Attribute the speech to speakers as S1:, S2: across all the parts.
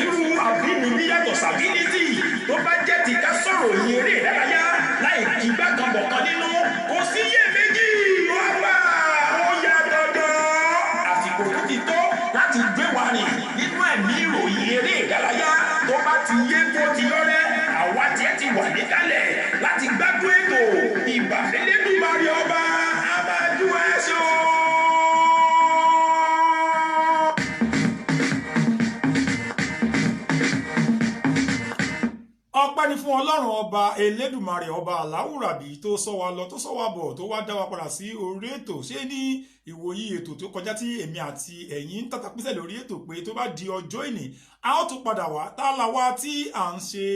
S1: sírú àbínibí yàtọ̀ sàbínítì tó bá jẹ́ ti ká sọ̀rọ̀ yìí eré ìdárayá láì kí gbàgbọ́ bọ̀kan nínú kò sí yé méjì wọ́n bá ó yá dandan àsìkò tó ti tó láti gbé wa rìn nínú ẹ̀mí ìròyìn eré ìdárayá tó bá ti yé tó ti lọ́rẹ́ àwa tiẹ̀ ti wà níkàlẹ̀ láti gbádùn ètò ìbàfẹ́lẹ́dùmarè ọba abájú ẹ̀ṣọ́.
S2: ọpẹ́ ni fún ọlọ́run ọba elédùmarè ọba aláwùrábí tó sọ wa lọ tó sọ wa bọ̀ tó wá dá wa padà sí orí ètò ṣé ní ìwòyí ètò tó kọjá tí èmi àti ẹ̀yin ń tàtàpísẹ̀ lórí ètò pé tó bá di ọjọ́ ìní a ó tún padà wá tá a la wá tí à ń ṣe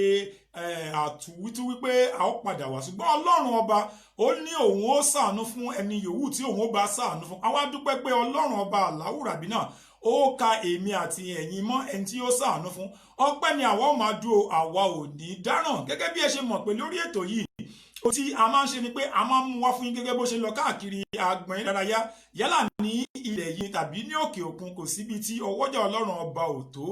S2: àtúwítú wípé a ó padà wá ṣùgbọ́n ọlọ́run ọba ó ní òun ó ṣàánú fún ẹni yòówù tí òun ó bá ṣàánú fún àwa dúpẹ́ pé ọlọ́run ọba aláwùrábí náà ó ka èmi àti ẹ̀yin mọ́ ẹni tí ó ṣàánú fún ọpẹ́ ni àwa ò máa dúró àwa ò ní dáràn gẹ́gẹ́ bí ẹ ṣe mọ̀ pé lórí ètò yìí ó tí a máa ń ṣe ni pé a máa ń mú wá fún yín gẹ́gẹ́ bó ṣe lọ káàkiri agbọ̀n ìdárayá yálà ní ilẹ̀ yìí tàbí ní òkè òkun kò síbi tí ọwọ́jà ọlọ́run ọba ò tó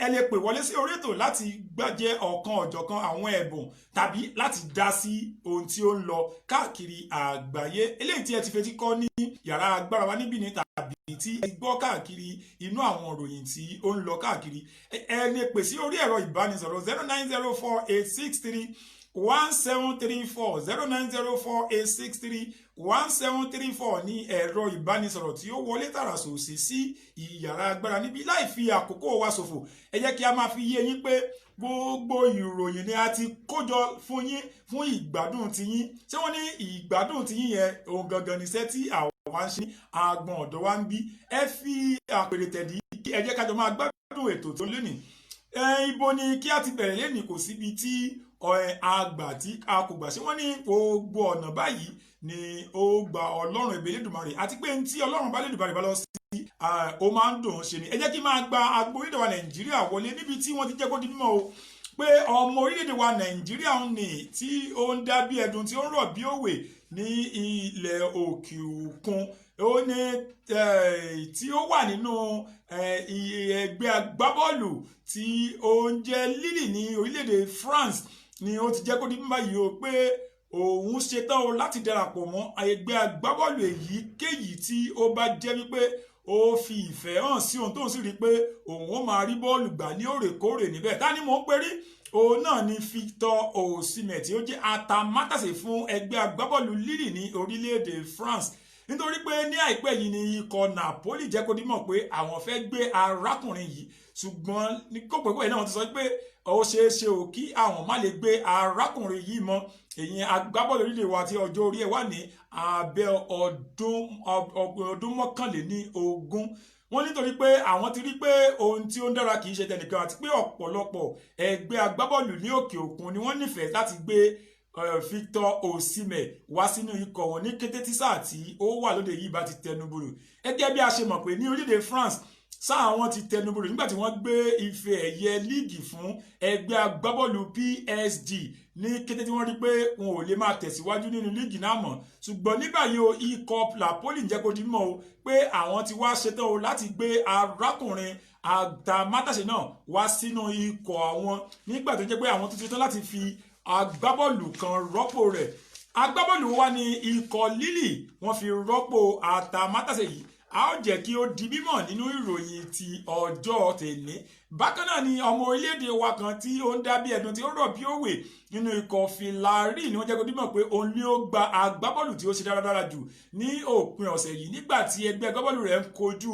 S2: ẹ lè pè wọlé sí orí ètò láti gbàjẹ́ ọ̀kan ọ̀jọ̀kan àwọn ẹ̀bùn tàbí láti dá sí ohun tí ó ń lọ káàkiri àgbáyé eléyìí tí ẹ ti fetí kọ́ ní yàrá agbára wa níbí ni tàbí tí ẹ gbọ́ káàkiri inú àwọn ìròyìn tí ó ń lọ káàkiri ẹ lè pè sí orí ẹ̀rọ ìbánisọ̀rọ̀ 09048631734 09048631734 ní ẹ̀rọ ìbánisọ̀rọ̀ tí ó wọlé tààrà sòsì sí ìyàrá agbára níbi láì fi àkókò wa ṣòfò ẹ jẹ́ kí a máa fi yé yín pé gbogbo ìròyìn ni a ti kójọ fún yín fún ìgbádùn tiyín ṣé wọ́n ní ìgbádùn tiyín yẹn ohun gangan níṣẹ́ tí àwọn wa ń ṣe àgbọn ọ̀dọ́ wa ń bí ẹ fi àpèrè tẹ̀dí ẹ jẹ́ kájọ máa gbádùn ètò tó lónìí ibo ni kí a ti bẹ̀rẹ̀ lẹ́nìí kò síbi tí àgbà tí a kò gbà ṣé wọ́n ní gbogbo ọ̀nà báyìí ni ó gba ọlọ́run Elédùmarè àti pé tí ọlọ́run bá Elédùmarè bá lọ sí ó máa ń dùn ṣe ni ẹ jẹ́ kí máa gba agbo orílẹ̀-èdè wa Nàìjíríà wọlé níbi tí wọ́n ti jẹ́ kó di mímọ̀ o pé ọmọ orílẹ̀-èdè wa Nàìjíríà ń nì tí ó ń dá bí ẹdun tí ó ń rọ̀ bí òwe ní ilẹ̀ òkè òkun ó ní tí ó wà nínú ẹgbẹ́ agbábọ́ọ̀lù tí ó ń jẹ́ Lille ní orílẹ̀-èdè France ni ó ti jẹ́ kó di mímọ̀ yìí o pé òun ṣetán o láti darapọ̀ mọ́ ẹgbẹ́ agbábọ́ọ̀lù èyíkéyìí tí ó bá jẹ́ wípé ó fi ìfẹ́ hàn sí ohun tó ń sì rí pé òun ó máa rí bọ́ọ̀lù gbà ní òrèkóòrè níbẹ̀ ta ni mò ń perí òun náà ni Victor Osimhen tí ó jẹ́ atamátàsé fún ẹgbẹ́ agbábọ́ọ̀lù Lille ní orílẹ̀-èdè France nítorí pé ní àìpẹ́ yìí ni ikọ̀ Napoli jẹ́ kó dímọ̀ pé àwọn fẹ́ gbé arákùnrin yìí ṣùgbọ́n ní kópẹ́kópẹ́ náà wọ́n ti sọ pé ó ṣeé ṣe ò kí àwọn má lè gbé arákùnrin yìí mọ́ èyí agbábọ́ọ̀lù orílẹ̀ wa tí ọjọ́ orí ẹ̀ wà ní abẹ́ ọdún mọ́kànléní ogún wọ́n nítorí pé àwọn ti rí pé ohun tí ó ń dára kì í ṣe tẹnìkan àti pé ọ̀pọ̀lọpọ̀ ẹgbẹ́ agbábọ́ọ̀lù ní òkè òkun ni wọ́n nífẹ̀ẹ́ láti gbé Victor Osimhen wá sínú ikọ̀ wọn ní kété tí sáà tí ó wà lóde yìí bá ti tẹnubodò gẹ́gẹ́ bí a ṣe mọ̀ pé ní orílẹ̀-èdè France sáà wọn ti tẹnubodò nígbà tí wọ́n gbé ife ẹ̀yẹ líìgì fún ẹgbẹ́ agbábọ́ọ̀lù PSG ní kété tí wọ́n rí pé wọn ò lè máa tẹ̀síwájú nínú líìgì náà mọ́ ṣùgbọ́n ní báyìí o ikọ̀ Napoli jẹ́ kó di mọ̀ o pé àwọn ti wá ṣetán o láti gbé arákùnrin atamátàṣe náà wá sínú ikọ̀ àwọn nígbà tó jẹ́ pé àwọn tó ṣetán láti fi agbábọ́ọ̀lù kan rọ́pò rẹ̀ agbábọ́ọ̀lù wa ní ikọ̀ Lille wọ́n fi rọ́pò atamátàṣe yìí a ó jẹ́ kí ó di mímọ̀ nínú ìròyìn ti ọjọ́ tèmi bákan náà ni ọmọ orílẹ̀-èdè wa kan tí ó ń dá bí ẹdun tí ó rọ̀ bí òwe nínú ikọ̀ Filari ni wọ́n jẹ́ kó di mímọ̀ pé òun ni ó gba agbábọ́ọ̀lù tí ó ṣe dáradára jù ní òpin ọ̀sẹ̀ yìí nígbà tí ẹgbẹ́ agbábọ́ọ̀lù rẹ̀ ń kojú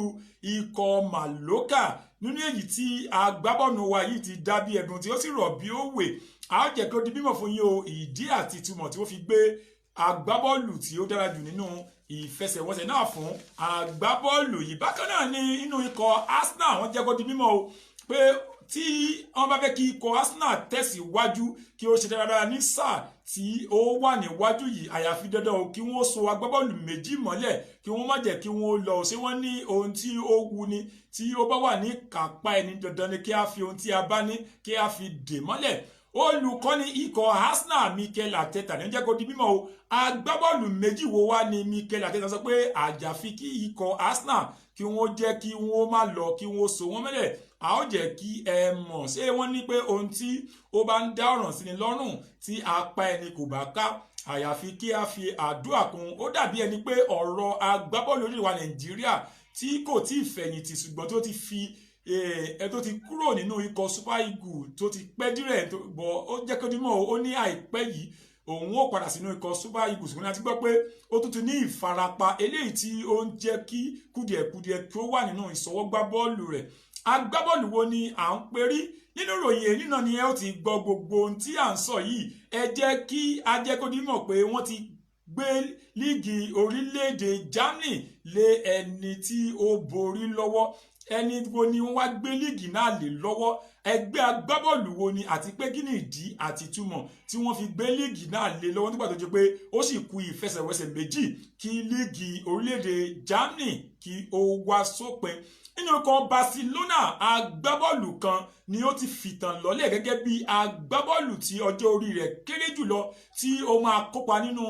S2: ikọ̀ Mallorca nínú èyí tí agbábọ́ọ̀lù wa yìí ti dá bí ẹdun tí ó sì rọ̀ bí òwe a ó jẹ́ kó di mímọ̀ fún yín o ìdí àti ìtumọ̀ tí ó fi gbé agbábọ́ọ̀lù tí ó dára jù nínú ìfẹsẹ̀wọnsẹ̀ náà fún agbábọ́ọ̀lù yìí bákan náà ní inú ikọ̀ Arsenal wọ́n jẹ́ kó di mímọ̀ o pé tí wọ́n bá fẹ́ kí ikọ̀ Arsenal tẹ̀síwájú kí ó ṣe dáradára ní sáà tí ó wà níwájú yìí àyàfi dandan o kí wọ́n so agbábọ́ọ̀lù méjì mọ́lẹ̀ kí wọ́n má jẹ́ kí wọ́n lọ ṣé wọ́n ní ohun tí ó wu ni tí ó bá wà ní kápá ẹni dandan ni kí a fi ohun tí a bá ní kí a fi dè mọ́lẹ̀ olùkọ́ni ikọ̀ Arsenal Mikel Arteta ní jẹ́ kó di mímọ̀ o agbábọ́ọ̀lù méjì wo wá ní Mikel Arteta sọ pé àjàfi kí ikọ̀ Arsenal kí wọ́n jẹ́ kí wọ́n má lọ kí wọ́n so wọ́n mẹ́lẹ̀ a ó jẹ́ kí ẹ mọ̀. Ṣé wọ́n ní pé ohun tí ó bá ń dá ọ̀ràn sí ni lọ́rùn tí apá ẹni kò bá ká àyàfi kí a fi àdúrà kún. Ó dàbí ẹni pé ọ̀rọ̀ agbábọ́ọ̀lù orílẹ̀ wa Nàìjíríà tí kò tí ì fẹ̀yìntì ṣùgbọ́n tó ti fi tó ti kúrò nínú ikọ̀ Super Eagles tó ti pẹ́ dírẹ̀ bọ̀ ó jẹ́ kó dímọ̀ ó ní àìpẹ́ yìí òun ó padà sínú ikọ̀ Super Eagles ṣùgbọ́n a ti gbọ́ pé ó tún ti ní ìfarapa eléyìí tí ó ń jẹ́ kí kùdìẹ̀kudiẹ tó wà nínú ìṣọwọ́gbá bọ́ọ̀lù rẹ̀. Agbábọ́ọ̀lù wo ni à ń perí nínú ìròyìn èyí náà ni ẹ ó ti gbọ́ gbogbo ohun tí à ń sọ yìí. Ẹ jẹ́ kí a jẹ́ kó dímọ̀ pé wọ́n ti gbé líìgì orílẹ̀-èdè Germany lé ẹni tí ó borí lọ́wọ́. Ẹni wo ni wọ́n wá gbé líìgì náà lé lọ́wọ́? Ẹgbẹ́ agbábọ́ọ̀lù wo ni àti pé kí ni ìdí àti túmọ̀ tí wọ́n fi gbé líìgì náà lé lọ́wọ́ nígbà tó jẹ́ pé ó sì kù ìfẹsẹ̀wọnsẹ̀ méjì kí líìgì orílẹ̀-èdè Germany kí ó wá sópin. Nínú ikọ̀ Barcelona agbábọ́ọ̀lù kan ni ó ti fìtàn lọ́lẹ̀ gẹ́gẹ́ bí agbábọ́ọ̀lù tí ọjọ́ orí rẹ̀ kéré jùlọ tí ó máa kópa nínú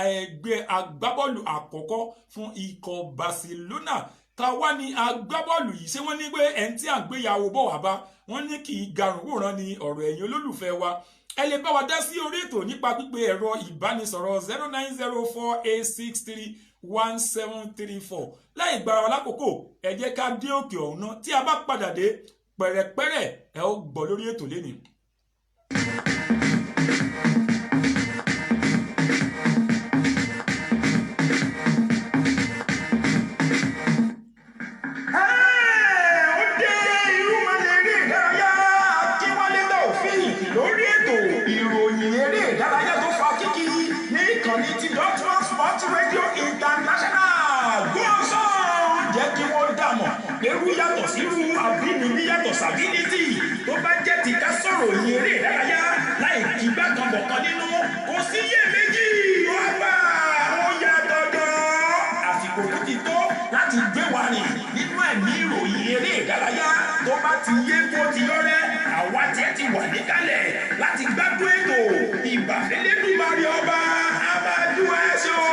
S2: ẹgbẹ́ agbábọ́ọ̀lù àkọ́kọ́ fún ikọ̀ Barcelona. Ta wá ní agbábọ́ọ̀lù yìí? Ṣé wọ́n ní pé ẹni tí à ń gbéyàwó bọ̀ wá bá wọ́n ní kì í garùn wòran ní ọ̀rọ̀ ẹ̀yin olólùfẹ́ wa. Ẹ lè bá wa dá sí orí ètò nípa pípe ẹ̀rọ ìbánisọ̀rọ̀ 09048631734. Láì gbára wa lákòókò ẹ jẹ́ ká dé òkè ọ̀hún náà. Tí a bá padà dé pẹ̀rẹ̀pẹ̀rẹ̀ ẹ ó gbọ́ lórí ètò lénìí.
S1: Irú yàtọ̀ sírú àbínibí yàtọ̀ sàbínítì tó bá jẹ́ ti ká sọ̀rọ̀ yìí eré ìdárayá láì kí gbàkan bọ̀kan nínú kò sí iyèméjì ọba ó yàtọ̀ jọ. Àsìkò tó ti tó láti gbé wa rìn nínú ẹ̀mí ìròyìn eré ìdárayá tó bá ti yé kó ti yọrẹ́ àwa tiẹ̀ ti wà níkàlẹ̀ láti gbádùn ètò ìbàfẹ́lẹ́dùmarè ọba abájú ẹ̀ṣọ́.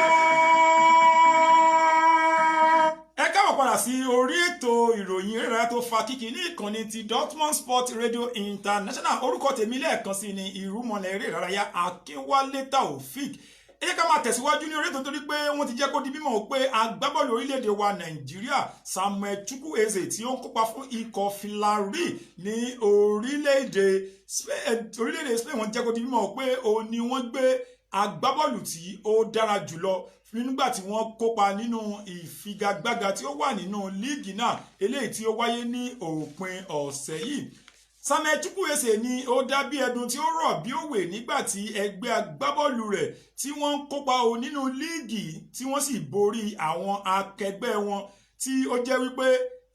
S2: Padà sí orí ètò ìròyìn eré tó fa kíkì ní ìkànnì ti Dortmund Sport Radio International. Orúkọ tèmi lẹ́ẹ̀kan sí ni ìrúmọlẹ̀ eré ìdárayá Akínwálé Taofik. Ẹ jẹ́ ká máa tẹ̀síwájú ní orí ètò nítorí pé wọ́n ti jẹ́ kó di mímọ̀ pé agbábọ́ọ̀lù orílẹ̀-èdè wa Nàìjíríà Samuel Chukwueze tí ó ń kópa fún ikọ̀ Villarreal ní orílẹ̀-èdè Spain wọ́n jẹ́ kó di mímọ̀ pé òun ni wọ́n gbé agbábọ́ọ̀lù tí ó dára jùlọ nígbà tí wọ́n kópa nínú ìfigagbága tí ó wà nínú líìgì náà eléyìí tí ó wáyé ní òpin ọ̀sẹ̀ yìí. Samuel Chukwueze ni ó dá bí ẹdun tí ó rọ̀ bí òwe nígbà tí ẹgbẹ́ agbábọ́ọ̀lù rẹ̀ tí wọ́n ń kópa nínú líìgì tí wọ́n sì borí àwọn akẹgbẹ́ wọn tí ó jẹ́ wípé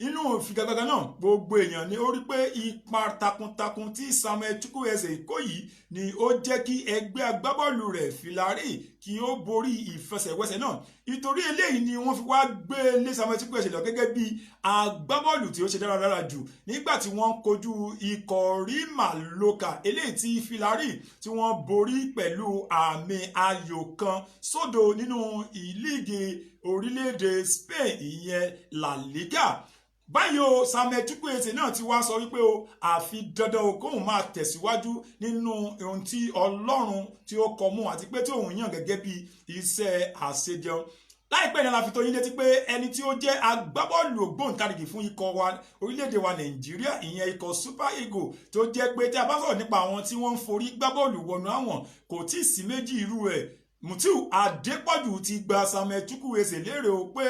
S2: inú ìfigagbága náà gbogbo èèyàn ni ó rí pé ipa takuntakun tí Samuel Chukwueze kó yìí ni ó jẹ́ kí ẹgbẹ́ agbábọ́ọ̀lù rẹ̀ Villarreal kí ó borí ìfẹsẹ̀wẹsẹ̀ náà. Ìtorí eléyìí ni wọ́n fi wá gbé lé Samuel Chukwueze lọ gẹ́gẹ́ bí agbábọ́ọ̀lù tí ó ṣe dáradára jù nígbà tí wọ́n kojú ikọ̀ Real Mallorca eléyìí tí Villarreal tí wọ́n borí pẹ̀lú àmì ayò kan sódò nínú ìlíìgì orílẹ̀-èdè Spain ìyẹn La Liga. Báyìí o Samuel Chukwueze náà ti wá sọ wípé o àfi dandan o kóun máa tẹ̀síwájú nínú ohun tí Ọlọ́run tí ó kọ mú àti pé tí òun yàn gẹ́gẹ́ bí iṣẹ́ àṣejẹun. Láìpẹ́ ní la fi tó yín létí pé ẹni tí ó jẹ́ agbábọ́ọ̀lù ògbóǹtarìgì fún ikọ̀ wa orílẹ̀-èdè wa Nàìjíríà ìyẹn ikọ̀ Super Eagles tó jẹ́ pé tí a bá sọ̀rọ̀ nípa àwọn tí wọ́n ń forí gbábọ́ọ̀lù wọnú àwọn kò tí ì sí méjì irú ẹ̀. Mutiu Adépọ̀jù ti gba Samuel Chukwueze lérè o pé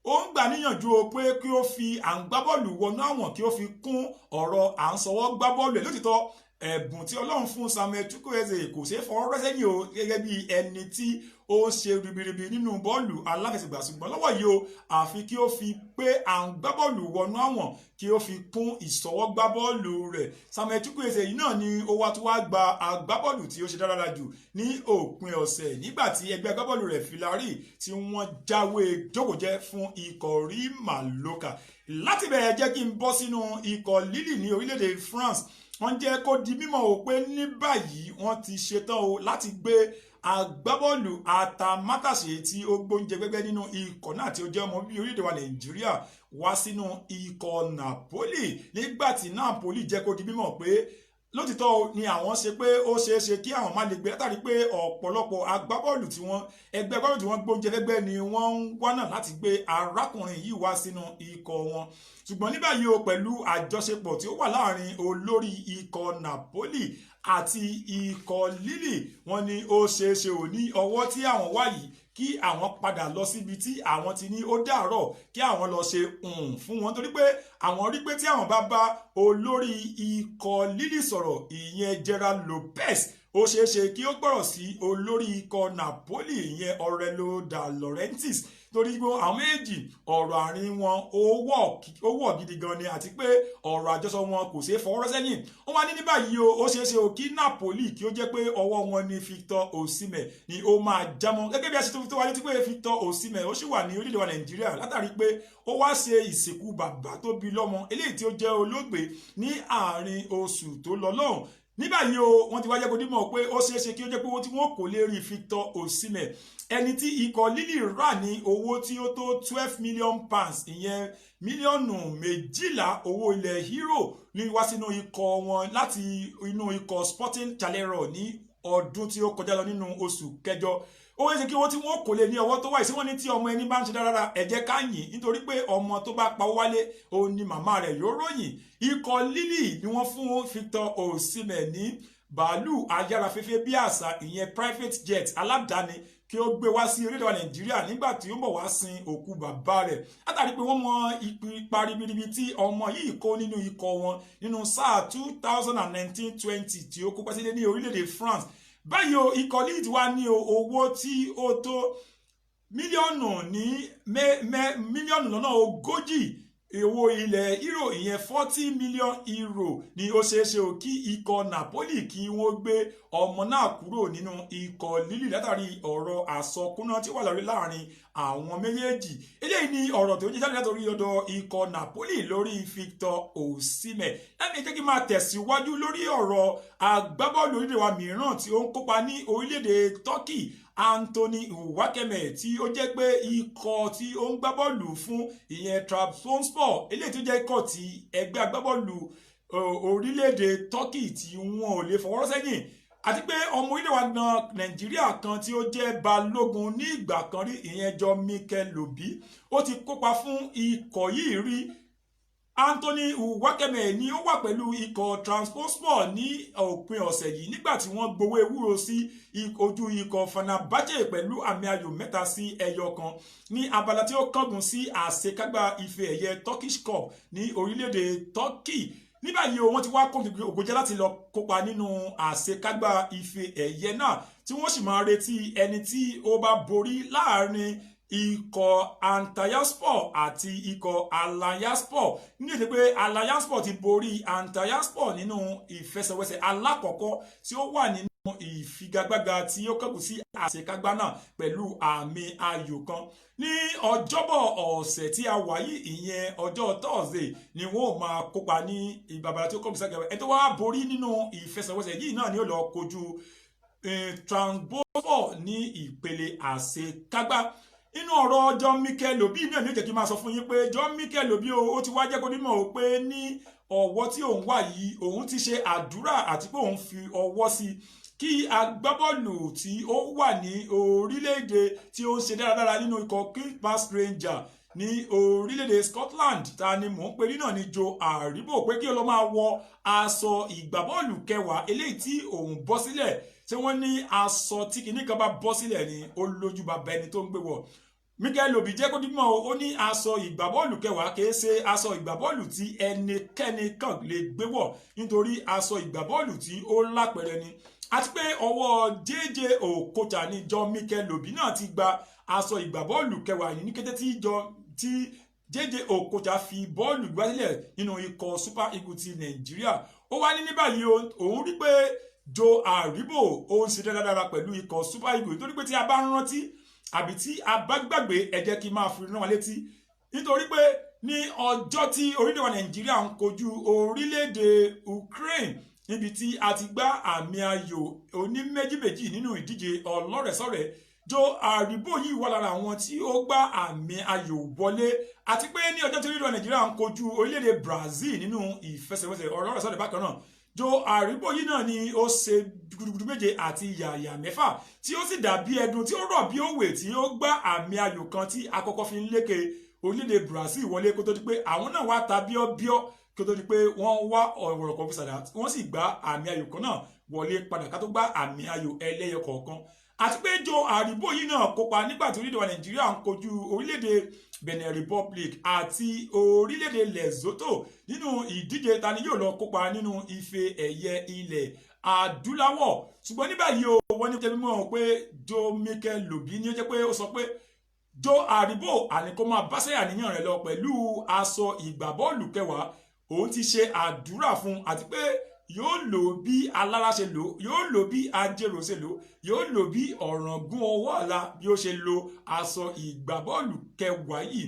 S2: ó ń gbà níyànjú o pé kí ó fi à ń gbábọ́ọ̀lù wọnú àwọn kí ó fi kún ọ̀rọ̀ à ń sọwọ́ gbábọ́ọ̀lù ẹ̀. Lótìtọ́ ẹ̀bùn tí Ọlọ́run fún Samuel Chukwueze kò ṣeé fọwọ́ rọ́ sẹ́yìn o gẹ́gẹ́ bí ẹni tí ó ń ṣe ribiribi nínú bọ́ọ̀lù aláfẹsẹ̀gbá ṣùgbọ́n lọ́wọ́ yìí o àfi kí ó fi pé à ń gbá bọ́ọ̀lù wọnú àwọn kí ó fi kún ìṣọwọ́gbá bọ́ọ̀lù rẹ̀. Samuel Chukwueze yìí náà ni ó wá tó wá gba agbábọ́ọ̀lù tí ó ṣe dáradára jù ní òpin ọ̀sẹ̀ nígbà tí ẹgbẹ́ agbábọ́ọ̀lù rẹ̀ Villarreal tí wọ́n jáwé jókòjẹ́ fún ikọ̀ Real Mallorca. Láti bẹ̀rẹ̀ jẹ́ kí n bọ́ sínú ikọ̀ Lille ní orílẹ̀-èdè France. Wọ́n jẹ́ kó di mímọ̀ o pé ní báyìí wọ́n ti ṣetán o láti gbé agbábọ́ọ̀lù atamátàṣe tí ó gbóúnjẹ gbẹ́gbẹ́ nínú ikọ̀ náà tí ó jẹ́ ọmọ bíbí orílẹ̀-èdè wa Nàìjíríà wá sínú ikọ̀ Napoli nígbà tí Napoli jẹ́ kó di mímọ̀ pé lótìtọ́ ni àwọn ṣe pé ó ṣeéṣe kí àwọn má lè gbé látàrí pé ọ̀pọ̀lọpọ̀ agbábọ́ọ̀lù tí wọ́n ẹgbẹ́ agbábọ́ọ̀lù tí wọ́n gbóúnjẹ gbẹ́gbẹ́ ni wọ́n ń wánà láti gbé arákùnrin yìí wá sínú ikọ̀ wọn ṣùgbọ́n ní báyìí o pẹ̀lú àjọṣepọ̀ tí ó wà láàrin olórí ikọ̀ Napoli àti ikọ̀ Lille wọ́n ní ó ṣeéṣe ò ní ọwọ́ tí àwọn wá yìí kí àwọn padà lọ síbi tí àwọn ti ní ó dàárọ̀ kí àwọn lọ ṣe fún wọn torí pé àwọn rí pé tí àwọn bá bá olórí ikọ̀ Lille sọ̀rọ̀ ìyẹn Gerard Lopez ó ṣeéṣe kí ó gbọ́rọ̀ sí olórí ikọ̀ Napoli ìyẹn Aurelio De Laurentiis torí pé àwọn méjì ọ̀rọ̀ àárín wọn ó wọ̀ gidi gan ni àti pé ọ̀rọ̀ àjọsọ wọn kò ṣeé fọwọ́ sẹ́yìn wọ́n wá ní báyìí ó ṣeéṣe kí Napoli kí ó jẹ́ pé ọwọ́ wọn ni Victor Osimhen ni ó máa jámọ́ gẹ́gẹ́ bí a ṣe tó wá létí pé Victor Osimhen ó sì wà ní orílẹ̀-èdè wa Nàìjíríà látàrí pé ó wá ṣe ìsìnkú bàbá tó bí lọ́mọ eléyìí tí ó jẹ́ olóògbé ní àárín oṣù tó lọ lọ́hùn ní báyìí wọ́n ti wá jẹ́ kó dímọ̀ pé ó ṣeéṣe kí ó jẹ́ pé owó tí wọ́n kò lè rí Victor Osimhen ẹni tí ikọ̀ Lille rà ní owó tí ó tó 12 million pounds ìyẹn mílíọ̀nù 12 owó ilẹ̀ euro ní wá sínú ikọ̀ wọn láti inú ikọ̀ Sporting Chalero ní ọdún tí ó kọjá lọ nínú oṣù kẹjọ ó wáyé kí owó tí wọ́n kò lè ní ọwọ́ tó wáyé sí wọ́n ní tí ọmọ ẹni bá ń ṣe dáradára ẹ jẹ́ ká yìn nítorí pé ọmọ tó bá pawó wálé òun ni màmá rẹ̀ yóò ròyìn ikọ̀ Lille ni wọ́n fún Victor Osimhen ní bàálù ayárafẹ́fẹ́ bí àṣà ìyẹn private jet aládàáni kí ó gbé wá sí orílẹ̀-èdè wa Nàìjíríà nígbà tí ó ń bọ̀ wá sin òkú bàbá rẹ̀ látàrí pé wọ́n mọ ipa ribiribi tí ọmọ yìí kó nínú ikọ̀ wọn nínú sáà 2019-20 tí ó kópa sílé ní orílẹ̀-èdè France báyìí o ikọ̀ Lille wá ní owó tí ó tó mílíọ̀nù lọ́nà 40 owó ilẹ̀ euro ìyẹn 40 million euro ni ó ṣeéṣe kí ikọ̀ Napoli kí wọ́n gbé ọmọ náà kúrò nínú ikọ̀ Lille látàrí ọ̀rọ̀ àsọkúná tí ó wà lórí láàrin àwọn méjèèjì eléyìí ni ọ̀rọ̀ tó ń jẹ́ jáde látòrí ọ̀dọ̀ ikọ̀ Napoli lórí Victor Osimhen láti jẹ́ kí máa tẹ̀síwájú lórí ọ̀rọ̀ agbábọ́ọ̀lù orílẹ̀-èdè wa mìíràn tí ó ń kópa ní orílẹ̀-èdè Turkey Anthony Nwakeme tí ó jẹ́ pé ikọ̀ tí ó ń gbá bọ́ọ̀lù fún ìyẹn Trabzonspor eléyìí tó jẹ́ ikọ̀ tí ẹgbẹ́ agbábọ́ọ̀lù orílẹ̀-èdè Turkey tí wọn ò lè fọwọ́ sẹ́yìn àti pé ọmọ orílẹ̀ wa Nàìjíríà kan tí ó jẹ́ balógun ní ìgbà kan rí ìyẹn John Mikel Obi ó ti kópa fún ikọ̀ yìí rí Anthony Nwakeme ni ó wà pẹ̀lú ikọ̀ Trabzonspor ní òpin ọ̀sẹ̀ yìí nígbà tí wọ́n gbowó ewúro sí ojú ikọ̀ Fenerbahce pẹ̀lú àmì ayò 3-1 ní abala tí ó kángun sí àṣekágbá ife ẹ̀yẹ Turkish Cup ní orílẹ̀-èdè Turkey ní báyìí wọ́n ti wá ògòjẹ́ láti lọ kópa nínú àṣekágbá ife ẹ̀yẹ náà tí wọ́n sì máa retí ẹni tí ó bá borí láàrin ikọ̀ Antalyaspor àti ikọ̀ Alanyaspor ní èdè pé Alanyaspor ti borí Antalyaspor nínú ìfẹsẹ̀wẹsẹ̀ alákọ̀ọ́kọ́ tí ó wà nínú ìfigagbága tí ó kẹ́kù sí àṣekágbá náà pẹ̀lú àmì ayò kan ní ọjọ́bọ̀ ọ̀sẹ̀ tí a wà yìí ìyẹn ọjọ́ Thursday ni wọ́n ò máa kópa ní ìbàbàrà tí ó kẹ́kù sí àgbẹ̀ ẹ̀ tó wá borí nínú ìfẹsẹ̀wẹsẹ̀ yìí náà ni ó lọ kojú Trabzonspor ní ìpele àṣekágbá inú ọ̀rọ̀ John Mikel Obi náà ní ó jẹ́ kí n máa sọ fún yín pé John Mikel Obi ó ti wá jẹ́ kó nímọ̀ ó pé ní ọ̀wọ́ tí òun wà yìí òun ti ṣe àdúrà àti pé òun fi ọwọ́ sí kí agbábọ́ọ̀lù tí ó wà ní orílẹ̀-èdè tí ó ń ṣe dáradára nínú ikọ̀ Queen's Park Rangers ní orílẹ̀-èdè Scotland ta ni mò ń pè ní náà ní Joe Aribo pé kí ó lọ máa wọ aṣọ ìgbábọ́ọ̀lù kẹwàá eléyìí tí òun bọ́ sílẹ̀ tí wọ́n ní aṣọ tí kìíní kan bá bọ́ sílẹ̀ ni ó lójú bàbá ẹni tó ń gbé wọ̀ Mikel Obi jẹ́ kó dímọ̀ ó ní aṣọ ìgbábọ́ọ̀lù kẹwàá kìí ṣe aṣọ ìgbábọ́ọ̀lù tí ẹnikẹ́ni kan lè gbé wọ̀ nítorí aṣọ ìgbábọ́ọ̀lù tí ó lápẹ̀rẹ̀ ni àti pé ọwọ́ JJ Okocha ní John Mikel Obi náà ti gba aṣọ ìgbábọ́ọ̀lù kẹwàá yìí ní kété tí JJ Okocha fi bọ́ọ̀lù gbá sílẹ̀ nínú ikọ̀ Super Eagles ti Nàìjíríà ó wá ní báyìí òun rí pé Joe Aribo ó ń ṣe dáradára pẹ̀lú ikọ̀ Super Eagles nítorí pé tí a bá rántí àbí tí a bá gbàgbé ẹ jẹ́ kí n máa fi rán wa létí nítorí pé ní ọjọ́ tí orílẹ̀-èdè wa Nàìjíríà ń kojú orílẹ̀-èdè Ukraine níbi tí a ti gbá àmì ayò oní méjì nínú ìdíje ọlọ́rẹ̀ẹ́sọ̀rẹ́. Joe Aribo yìí wà lára àwọn tí ó gbá àmì ayò wọlé, àti pé ní ọjọ́ tí orílẹ̀-èdè Nàìjíríà ń kojú orílẹ̀-èdè Brazil nínú ìfẹsẹ̀wọnsẹ̀ ọlọ́rẹ̀ẹ́sọ̀rẹ́ bákan náà, Joe Aribo yìí náà ni ó ṣe gudugudu méje àti yàyà mẹ́fà tí ó sì dàbí ẹdun tí ó rọ̀ bí òwe tí ó gbá àmì ayò kan tí àkọ́kọ́ fi ń lékè orílẹ̀-èdè Brazil wọlé kó tó di pé àwọn náà wá ta bíọ́bíọ́ kó tó di pé wọ́n wá ọ̀rọ̀ kan fi sàdá wọ́n sì gbá àmì ayò kan náà wọlé padà ká tó gbá àmì ayò ẹlẹ́yọ kọ̀ọ̀kan. Àti pé Joe Aribo yìí náà kópa nígbà tí orílẹ̀-èdè Nàìjíríà ń kojú orílẹ̀-èdè Benin Republic àti orílẹ̀-èdè Lesotho nínú ìdíje ta ni yóò lọ kópa nínú ife ẹ̀yẹ ilẹ̀ adúláwọ̀. Ṣùgbọ́n ní báyìí o wọ́n ní jẹ́ mímọ́ pé Joe Mikel Lobi ní ó jẹ́ pé ó sọ pé Joe Aribo àní kó máa báṣẹ́ àníyàn rẹ̀ lọ pẹ̀lú aṣọ ìgbàbọ́ọ̀lù kẹwàá. Òun ti ṣe àdúrà fún àti pé yóò lò bí alára ṣe lò, yóò lò bí ajérò ṣe lò, yóò lò bí ọ̀ràngún ọwọ́ ọ̀la bí ó ṣe lo aṣọ ìgbàbọ́ọ̀lù kẹwàá yìí.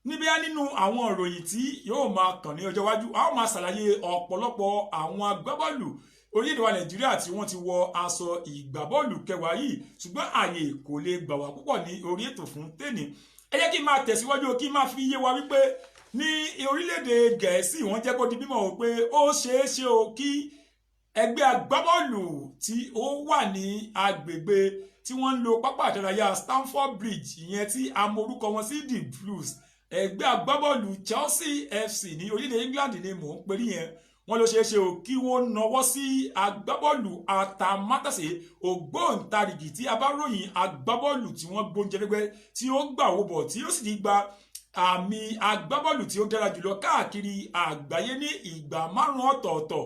S2: Níbi nínú àwọn ìròyìn tí yóò máa kàn ní ọjọ́ iwájú, a ó máa ṣàlàyé ọ̀pọ̀lọpọ̀ àwọn agbábọ́ọ̀lù orílẹ̀-èdè wa Nàìjíríà tí wọ́n ti wọ aṣọ ìgbàbọ́ọ̀lù kẹwàá yìí, ṣùgbọ́n ààyè kò lè gbà wá púpọ̀ ní orí ètò fún tèmi. Ẹ jẹ́ kí n máa tẹ̀síwájú kí n máa fi yé wa wípé ní orílẹ̀-èdè Gẹ̀ẹ́sì wọ́n jẹ́ kó di mímọ̀ o pé ó ṣeé ṣe o kí ẹgbẹ́ agbábọ́ọ̀lù tí ó wà ní agbègbè tí wọ́n ń lo pápá ìdárayá Stamford Bridge ìyẹn tí a mọ orúkọ wọn sí the Blues, ẹgbẹ́ agbábọ́ọ̀lù Chelsea FC ní orílẹ̀ England ni mò ń perí yẹn. Wọ́n ló ṣeé ṣe o kí wọ́n nawọ́ sí agbábọ́ọ̀lù atamátàsé ògbóǹtarìgì tí a bá ròyìn agbábọ́ọ̀lù tí wọ́n gbóúnjẹ gbẹgbẹ́ tí ó gbà wó bọ̀ tí ó sì ti gba àmì agbábọ́ọ̀lù tí ó dára jùlọ káàkiri àgbáyé ní ìgbà 5 ọ̀tọ̀ọ̀tọ̀.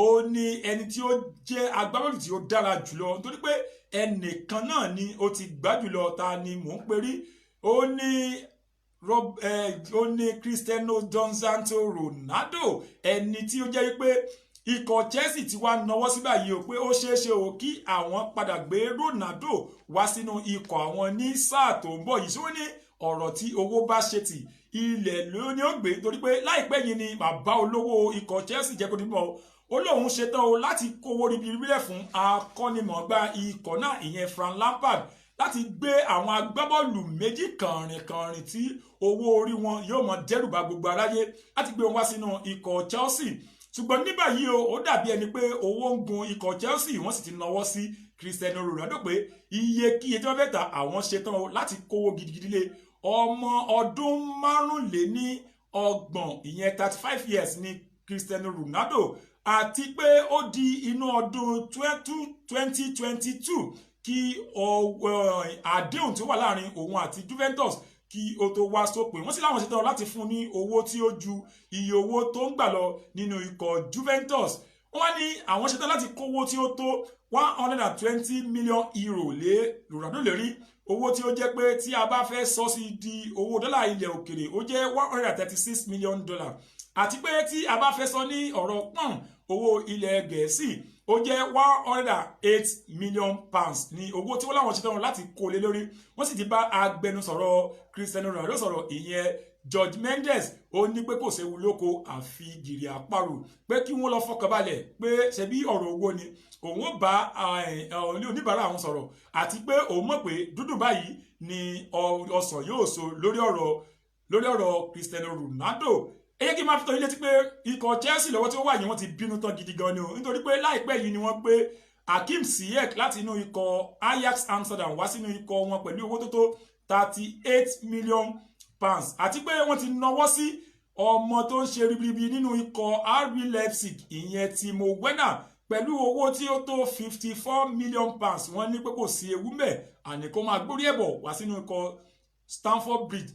S2: Ó ní ẹni tí ó jẹ́ agbábọ́ọ̀lù tí ó dára jùlọ nítorí pé ẹnìkan náà ni ó ti gbá jùlọ, ta ni mò ń perí. Ó ní Cristiano Dos Ronaldo, ẹni tí ó jẹ́ pé ikọ̀ Chelsea ti wá nawọ́ sí báyìí o pé ó ṣeé ṣe o kí àwọn padà gbé Ronaldo wá sínú ikọ̀ àwọn ní sáà tó ń bọ̀ yìí. Ṣé wọ́n ní ọ̀rọ̀ tí owó bá ṣe tì ilẹ̀ ló ní ó gbé, torí pé láìpẹ́ yìí ni bàbá olówó ikọ̀ Chelsea jẹ́ kó ní mọ̀ ó lóun ṣetán o láti kówó ribiribilẹ̀ fún akọ́nimọ̀ọ́gbá ikọ̀ náà ìyẹn Frank Lampard láti gbé àwọn agbábọ́ọ̀lù méjì kànrìnkànrìn tí owó orí wọn yóò mọ dẹ́rùbà gbogbo aráyé láti gbé wọn wá sínú ikọ̀ Chelsea. Ṣùgbọ́n ní báyìí ó dàbí ẹni pé owó ń gun ikọ̀ Chelsea, wọ́n sì ti nawọ́ sí Cristiano Ronaldo pé iyekíye tí wọ́n fẹ́ ta àwọn ṣetán o láti kówó gidigidi lé. Ọmọ ọdún 25 ìyẹn 35 years ni Cristiano Ronaldo, àti pé ó di inú ọdún 2022 kí àdéhùn tí ó wà láàrin òun àti Juventus kí ó tó wá sópin. Wọ́n sì láwọn ṣetán láti fún ní owó tí ó ju iye owó tó ń gbà lọ nínú ikọ̀ Juventus. Wọ́n ní àwọn ṣetán láti kówó tí ó tó 120 million euro lé Ronaldo lérí, owó tí ó jẹ́ pé tí a bá fẹ́ sọ sí di owó dọ́là ilẹ̀ òkèrè ó jẹ́ $136 million, àti pé tí a bá fẹ́ sọ ní ọ̀rọ̀ pọ́ùn owó ilẹ̀ Gẹ̀ẹ́sì ó jẹ́ 108 million pounds ní owó tí wọ́n láwọn ṣe tán láti kó lé lórí. Wọ́n sì ti bá agbẹnusọ̀rọ̀ Cristiano Ronaldo sọ̀rọ̀ ìyẹn George Mendes, ó ní pé kò séwu lóko àfi gìrì àparò, pé kí wọ́n lọ fọkànbalẹ̀ pé ṣebí ọ̀rọ̀ owó ni òun ó bá oníbàárà àwọn sọ̀rọ̀, àti pé òun mọ̀ pé dúdú báyìí ni ọsàn yóò so lórí ọ̀rọ̀ Cristiano Ronaldo. Ẹ jẹ́ kí n máa fi tọ́ ilé tí pé ikọ̀ Chelsea lọ́wọ́ tí ó wà yìí wọ́n ti bínú tán gidi gan ni o, nítorí pé láìpẹ́ yìí ni wọ́n gbé Hakim Ziyech láti inú ikọ̀ Ajax Amsterdam wá sínú ikọ̀ wọn pẹ̀lú owó tó tó 38 million pounds, àti pé wọ́n ti nawọ́ sí ọmọ tó ń ṣe ribiribi nínú ikọ̀ RB Leipzig ìyẹn Timo Werner pẹ̀lú owó tí ó tó 54 million pounds. Wọ́n ní pé kò sí ewu mẹ́ àní kó máa gbórí ẹ̀bọ̀ wá sínú ikọ̀ Stamford Bridge,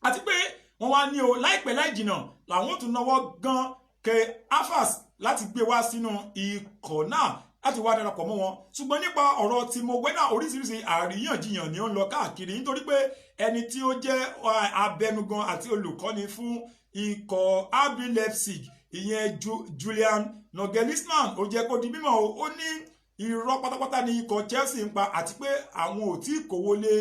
S2: àti pé wọ́n wá ní o láìpẹ́ láì jìnnà làwọn tún náwó gan Kai Havertz láti gbé wá sínú ikọ̀ náà láti wá darapọ̀ mọ́ wọn. Ṣùgbọ́n nípa ọ̀rọ̀ Timo Werner oríṣiríṣi àríyànjiyàn ni ó ń lọ káàkiri, nítorí pé ẹni tí ó jẹ́ abẹnugan àti olùkọ́ni fún ikọ̀ RB Leipzig ìyẹn Julian Nagelsmann ó jẹ́ kó di mímọ̀ ó ní irọ́ pátápátá ní ikọ̀ Chelsea ń pa, àti pé àwọn ò tí kówó lé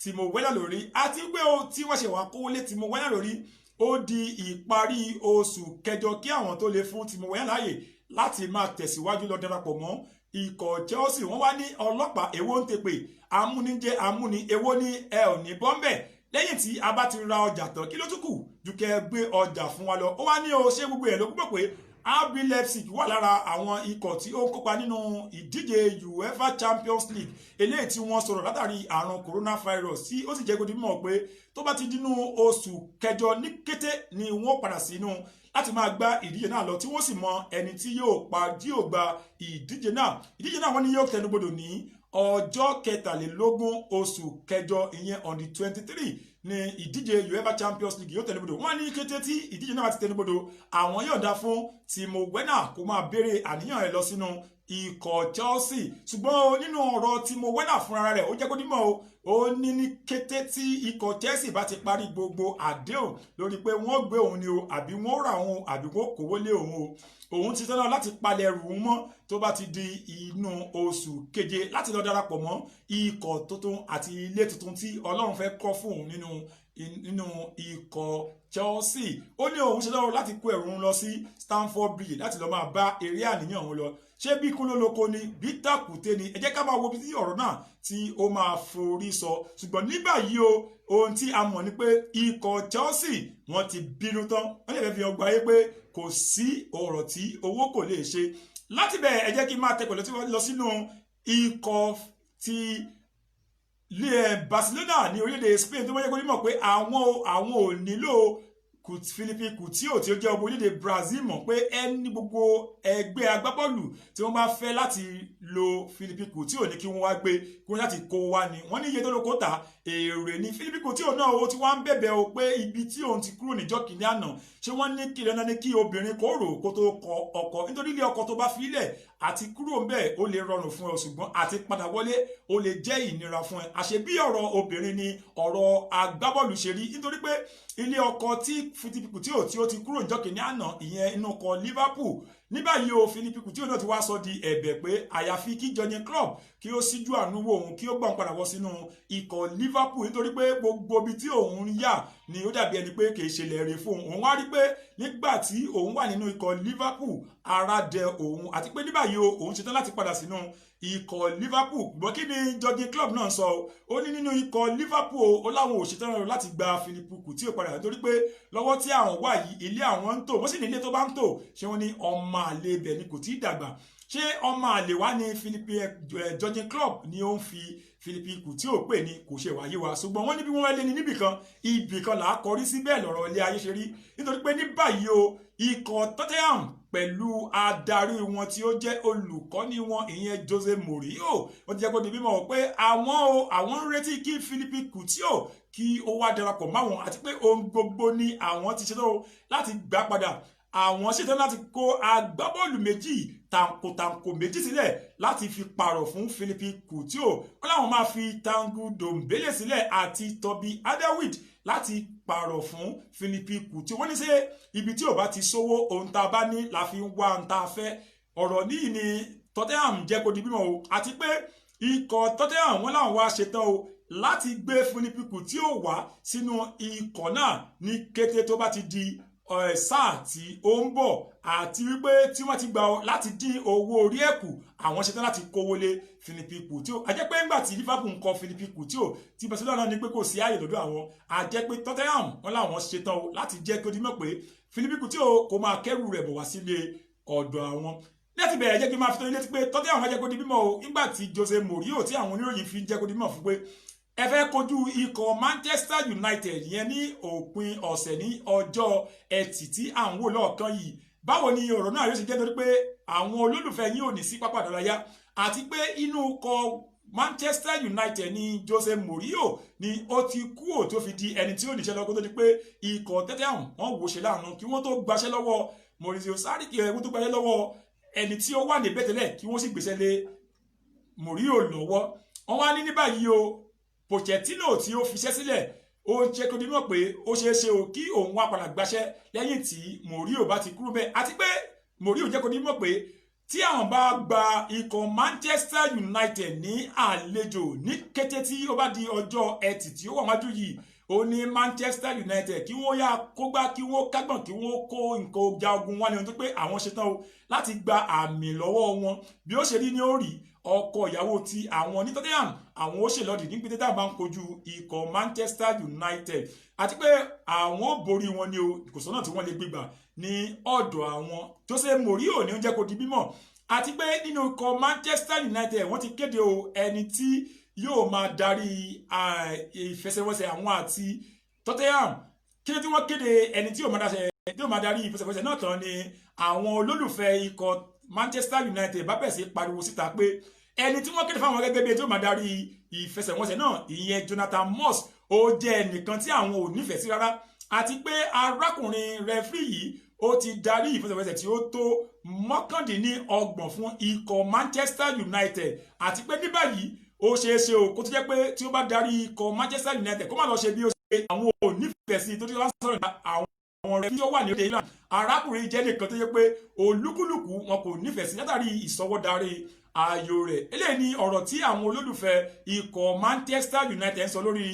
S2: Timo Werner lórí, àti pé tí wọ́n ṣe wá kówó lé Timo Werner lórí ó di ìparí oṣù kẹjọ kí àwọn tó lè fún Timo Werner láàyè láti máa tẹ̀síwájú lọ darapọ̀ mọ́ ikọ̀ Chelsea. wọ́n wá ní ọlọ́pàá èwo ń tepè amúnijẹ́ amúni èwo ní ẹ ò ní bọ́m̀bẹ̀ lẹ́yìn tí a bá ti ra ọjà tán kí ló tún kù ju kẹ́ gbé ọjà fún wa lọ. ó wá ní o ṣé gbogbo ẹ̀ ló gbọ́ pé RB Leipzig wà lára àwọn ikọ̀ tí ó ń kópa nínú ìdíje UEFA Champions League eléyìí tí wọ́n sọ̀rọ̀ látàrí àrùn coronavirus tí ó sì jẹ́ kó di mọ̀ pé tó bá ti dínú oṣù kẹjọ ní kété ni wọ́n padà sínú láti máa gba ìdíje náà lọ tí wọ́n sì mọ ẹni tí yóò gba ìdíje náà. ìdíje náà wọ́n ní yóò tẹnubodò ní ọjọ́ 23 oṣù kẹjọ ìyẹn on the 23 ní ìdíje UEFA Champions League yóò tẹnubodò. wọ́n ní kété tí ìdíje náà ti tẹnubodò àwọn yóò dá fún Timo Werner kó máa béèrè àníyàn rẹ̀ lọ sínú ikọ̀ Chelsea. ṣùgbọ́n nínú ọ̀rọ̀ Timo Werner fúnra rẹ̀ ó jẹ́ kó dímọ̀ ó ní ní kété tí ikọ̀ Chelsea bá ti parí gbogbo àdéhùn lórí pé wọ́n gbé òun ni o àbí wọ́n ra òun àbí wọ́n kówó lé òun o òun ti tọ́nà láti palẹ̀ ẹrù mọ́ tó bá ti di inú oṣù keje láti lọ darapọ̀ mọ́ ikọ̀ tuntun àti ilé tuntun tí Ọlọ́run fẹ́ kọ́ fún òun nínú ikọ̀ Chelsea. ó ní òun ṣe lọ́rọ̀ láti kó ẹrù lọ sí Stamford Bridge láti lọ máa bá eré àníyàn òun lọ. ṣé bí kún ló lóko ni bí tàkùté ni ẹ jẹ́ ká máa wo bí tí ọ̀rọ̀ náà tí ó máa forí sọ. ṣùgbọ́n ní báyìí ohun tí a mọ̀ ni pé ikọ̀ Chelsea wọ́n ti bínú tán wọ́n lè fẹ́ fi ọgbà ayé pé kò sí ọ̀rọ̀ tí owó kò lè ṣe. láti bẹ̀ ẹ jẹ́ kí n máa tẹ̀pẹ̀lẹ́ tí wọ́n lọ sínú ikọ̀ ti Barcelona ní orílẹ̀-èdè Spain tó wọ́n yẹ kó nímọ̀ pé àwọn ò nílò Philippe Coutinho tí ó jẹ́ ọmọ orílẹ̀-èdè Brazil mọ̀ pé ẹni gbogbo ẹgbẹ́ agbábọ́ọ̀lù tí wọ́n bá fẹ́ láti lo Philippe Coutinho ní kí wọ́n wá gbé kí wọ́n láti kó wá ni wọ́n ní iye tó lóko ta èrè ní Philippe Coutinho náà ó ti wá ń bẹ̀bẹ̀ o pé ibi tí òun ti kúrò níjọ́ kìíní àná ṣé wọ́n ní kí lọ́nà ní kí obìnrin kó rò kó tó kọ ọkọ nítorí ilé ọkọ tó bá fi ilẹ̀ àti kúrò ń bẹ̀ ó lè rọrùn fún ẹ ṣùgbọ́n àti padà wọlé ó lè jẹ́ ìnira fún ẹ. àṣẹ bí ọ̀rọ̀ obìnrin ni ọ̀rọ̀ agbábọ́ọ̀lù ṣe rí nítorí pé ilé ọkọ tí Philippe Coutinho tí ó ti kúrò níjọ́ kìíní àná ìyẹn inú ọkọ̀ Liverpool ní báyìí o Philippe Coutinho náà ti wá sọ di ẹ̀bẹ̀ pé àyàfi kí Jurgen Klopp kí ó síjú àánú wo òun kí ó gbọ́n padà wọ sínú ikọ̀ Liverpool nítorí pé gbogbo ibi tí òun yà ni ó dàbí ẹni pé kì í ṣe lẹ́rìí fún òun wá rí pé nígbà tí òun wà nínú ikọ̀ Liverpool ara dẹ òun àti pé ní báyìí o òun ṣetán láti padà sínú ikọ̀ Liverpool. gbọ́ kí ni Jurgen Klopp náà sọ ó ní nínú ikọ̀ Liverpool ó láwọn ò ṣetán láti gba Philippe Coutinho padà nítorí pé lọ́wọ́ tí àwọn wà yìí ilé àwọn ń tò wọ́n sì ní ilé tó bá ń tò ṣé wọ́n ní ọmọ àlè ibẹ̀ ni kò tí ì dàgbà ṣé ọmọ àlè wá ní Jurgen Klopp ni ó ń fi Philippe Coutinho pè ní kò ṣe wáyé wa ṣùgbọ́n wọ́n ní bí wọ́n lé ní ibìkan là á kọrí sí bẹ́ẹ̀ lọ́rọ̀ ilé ayé ṣe rí nítorí pé ní báyìí o ikọ̀ Tottenham pẹ̀lú adarí wọn tí ó jẹ́ olùkọ́ni wọn ìyẹn Jose Mourinho wọ́n ti jẹ́ kó di mímọ̀ pé àwọn ń retí kí Philippe Coutinho kí ó wá darapọ̀ máwọn àti pé ohun gbogbo ni àwọn ti ṣetán láti gbà padà àwọn ṣetán láti kó agbábọ́ọ̀lù méjì tàǹkòtàǹkò méjì sílẹ̀ láti fi pààrọ̀ fún Philippe Coutinho wọ́n láwọn máa fi Tanguy Ndombele sílẹ̀ àti Toby Alderweireld láti pààrọ̀ fún Philippe Coutinho. wọ́n ní ṣe ibi tí ò bá ti sówó ohun tá a bá ní la fi ń wá ohun tá a fẹ́ ọ̀rọ̀ níyì ni Tottenham jẹ́ kó di bímọ o àti pé ikọ̀ Tottenham wọn làwọn wá ṣetán o láti gbé Philippe Coutinho wá sínú ikọ̀ náà ní kété tó bá ti di sáà tí ó ń bọ̀ àti wípé tí wọ́n ti gbà láti dín owó orí ẹ̀ kù àwọn ṣetán láti kówó lé Philippe Coutinho. a jẹ́ pé ńgbà tí Liverpool ń kọ Philippe Coutinho tí Barcelona ní pé kò sí ààyè lọ́dọ̀ àwọn a jẹ́ pé Tottenham wọn làwọn ṣetán láti jẹ́ kí ó di mọ̀ pé Philippe Coutinho kò máa kẹ́rù rẹ̀ bọ̀ wá sílé ọ̀dọ̀ àwọn. láti bẹ̀rẹ̀ jẹ́ kí n máa fi tó ilé tí pé Tottenham jẹ́ kó di mímọ̀ o nígbà tí Jose Mourinho tí àwọn oníròyìn fi jẹ́ kó di mímọ̀ fún pé ẹ fẹ́ kojú ikọ̀ Manchester United yẹn ní òpin ọ̀sẹ̀ ní ọjọ́ ẹtì tí à ń wò lọ́ọ̀kan yìí báwo ni ọ̀rọ̀ náà yóò ṣe jẹ́ torí pé àwọn olólùfẹ́ yín ò ní sí pápá ìdárayá àti pé inú ikọ̀ Manchester United ní Jose Mourinho ni ó ti kú ò tó fi di ẹni tí ó níṣẹ́ lọ́kọ́ tó di pé ikọ̀ Tottenham wọ́n wò ṣe láàánú kí wọ́n tó gbaṣẹ́ lọ́wọ́ Maurizio Sarri kí wọ́n tó gbaṣẹ́ lọ́wọ́ ẹni tí ó wà ní bẹ́tẹ̀lẹ̀ kí wọ́n sì gbéṣẹ́ lé Mourinho lọ́wọ́ wọ́n wá ní báyìí o Pochettino tí ó fiṣẹ́ sílẹ̀ ó ń jẹ́ kó di mọ̀ pé ó ṣeé ṣe o kí òun wá padà gbaṣẹ́ lẹ́yìn tí Mourinho bá ti kúrò bẹ́ẹ̀ àti pé Mourinho jẹ́ kó di mọ̀ pé tí àwọn bá gba ikọ̀ Manchester United ní àlejò ní kété tí ó bá di ọjọ́ ẹtì tí ó wà wájú yìí ó ní Manchester United kí wọ́n yá kógbá kí wọ́n kágbọ̀n kí wọ́n kó nǹkan ọjà ogun wá ní ohun tó pé àwọn ṣetán o láti gba àmì lọ́wọ́ wọn bí ó ṣe rí ní ó rí ọkọ ìyàwó ti àwọn ní Tottenham àwọn ó ṣèlọ́dì nígbà tí táwọn bá ń kojú ikọ̀ Manchester United àti pé àwọn ò borí wọn ní o kò sọ́nà tí wọ́n lè gbégbà ní ọ̀dọ̀ àwọn Jose Mourinho ní ó jẹ́ kó di mímọ̀ àti pé nínú ikọ̀ Manchester United wọ́n ti kéde o ẹni tí yóò máa darí ìfẹsẹ̀wọnsẹ̀ àwọn àti Tottenham kí ló tí wọ́n kéde ẹni tí yóò máa darí ìfẹsẹ̀wọnsẹ̀ náà tán ni àwọn olólùfẹ́ ikọ̀ Manchester United bá bẹ̀rẹ̀ sí pariwo síta pé ẹni tí wọ́n kéde fáwọn gẹ́gẹ́ bí ẹni tí yóò máa darí ìfẹsẹ̀wọnsẹ̀ náà ìyẹn Jonathan Moss ó jẹ́ ẹnìkan tí àwọn ò nífẹ̀ẹ́ sí rárá àti pé arákùnrin rẹfúrì yìí ó ti darí ìfẹsẹ̀wọnsẹ̀ tí ó tó 29 fún ikọ̀ Manchester United àti pé ní báyìí ó ṣeé ṣe o kó tó jẹ́ pé tí ó bá darí ikọ̀ Manchester United kó má lọ ṣe bí ó ṣe àwọn ò nífẹ̀ẹ́ sí tó ti wá sọ̀rọ̀ nípa àwọn rẹ̀ tí ó wà ní òde ìlànà arákùnrin jẹ́ nìkan tó jẹ́ pé olúkúlùkù wọn kò nífẹ̀ẹ́ sí látàrí ìsọwọ́darí ayò rẹ̀ eléyìí ni ọ̀rọ̀ tí àwọn olólùfẹ́ ikọ̀ Manchester United ń sọ lórí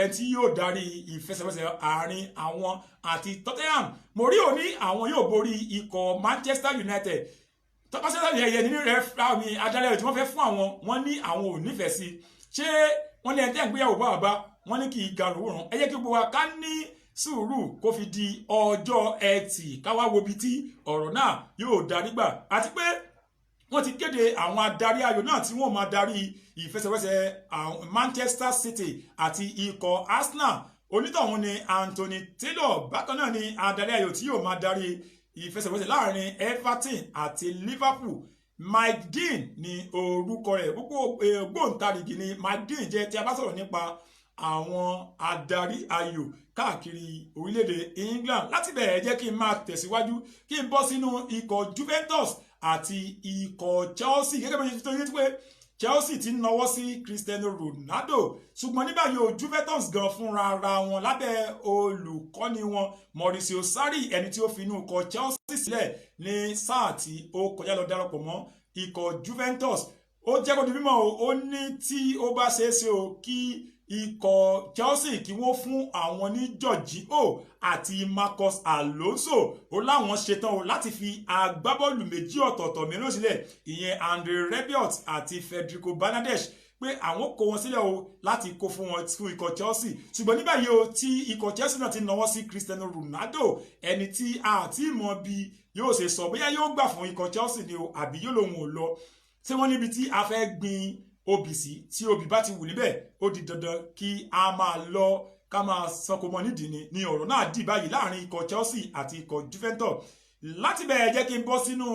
S2: ẹni tí yóò darí ìfẹsẹ̀wọnsẹ̀ àárín àwọn àti Tottenham Mourinho ní àwọn yóò borí ikọ̀ Manchester United tọ́pásẹ́sẹ́ ní ẹ̀yẹ nínú rẹ̀ fúláwọ̀mí adarí tí wọ́n fẹ́ fún àwọn wọ́n ní àwọn ò nífẹ̀ẹ́ sí ṣé wọ́n ní ẹni tẹ́ ń gbéyàwó bá wọ́n ní kì í ga òwúrọ̀ ẹ jẹ́ kí gbogbo wa ká ní sùúrù kó fi di ọjọ́ Ẹtì káwá wo ibi tí ọ̀rọ̀ náà yóò darí gbà àti pé wọ́n ti kéde àwọn adarí ayò náà tí wọ́n máa darí ìfẹsẹ̀wọnsẹ̀ Manchester City àti ikọ̀ Arsenal onítọ̀hún ni Anthony Taylor bákan náà ni adarí ayò tí yóò máa darí ìfẹsẹ̀wọnsẹ̀ láàrin Everton àti Liverpool Mike Dean ni orúkọ rẹ̀ gbogbo ògbóǹtarìgì ni Mike Dean jẹ́ tí a bá sọ̀rọ̀ nípa àwọn adarí ayò káàkiri orílẹ̀-èdè England láti bẹ̀rẹ̀ jẹ́ kí n máa tẹ̀síwájú kí n bọ́ sínú ikọ̀ Juventus àti ikọ̀ Chelsea gẹ́gẹ́ bí tó yẹ pé Chelsea ti ń nawọ́ sí Cristiano Ronaldo ṣùgbọ́n ní báyìí o Juventus gan fúnra ara wọn lábẹ́ olùkọ́ni wọn Mauricio Sarri ẹni tí ó fi inú ikọ̀ Chelsea sílẹ̀ ní sáà tí ó kọjá lọ darapọ̀ mọ́ ikọ̀ Juventus ó jẹ́ kó di mímọ̀ ó ní tí ó bá ṣeé ṣe o kí ikọ̀ Chelsea kí wọ́n fún àwọn ní Jorginho àti Marcos Alonso ó láwọn ṣetán o láti fi agbábọ́ọ̀lù méjì ọ̀tọ̀ọ̀tọ̀ mìíràn sílẹ̀ ìyẹn Andre Rabiot àti Federico Bernardes pé àwọn kó wọn sílẹ̀ o láti kó fún wọn fún ikọ̀ Chelsea ṣùgbọ́n ní báyìí o tí ikọ̀ Chelsea náà ti nawọ́ sí Cristiano Ronaldo ẹni tí a ti mọ̀ bí yóò ṣe sọ bóyá yóò gbà fún ikọ̀ Chelsea ni o àbí yóò lòun ò lọ tí wọ́n níbi tí a fẹ́ gbin obì sí tí obì bá ti wù níbẹ̀ ó di dandan kí a máa lọ ká máa sanko mọ́ nídìí ni ọ̀rọ̀ náà dì báyìí láàrin ikọ̀ Chelsea àti ikọ̀ Juventus láti bẹ̀rẹ̀ jẹ́ kí n bọ́ sínú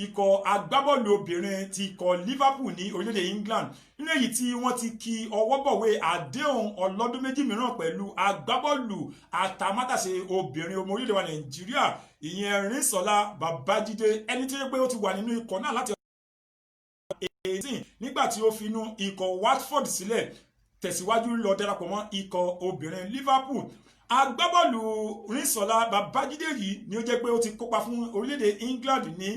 S2: ikọ̀ agbábọ́ọ̀lù obìnrin ti ikọ̀ Liverpool ní orílẹ̀-èdè England nínú èyí tí wọ́n ti ki ọwọ́ bọ̀wé àdéhùn ọlọ́dún méjì mìíràn pẹ̀lú agbábọ́ọ̀lù àtàmátàṣe obìnrin ọmọ orílẹ̀-èdè wa Nàìjíríà ìyẹn Rínsọ́lá Babájídé ẹni tó yẹ pé ó ti wà nínú ikọ̀ náà láti 18 nígbà tí ó finú ikọ̀ Watford sílẹ̀ tẹ̀síwájú lọ darapọ̀ mọ́ ikọ̀ obìnrin Liverpool agbábọ́ọ̀lù Rínsọ́lá Babájídé yìí ni ó jẹ́ pé ó ti kópa fún orílẹ̀-èdè England ní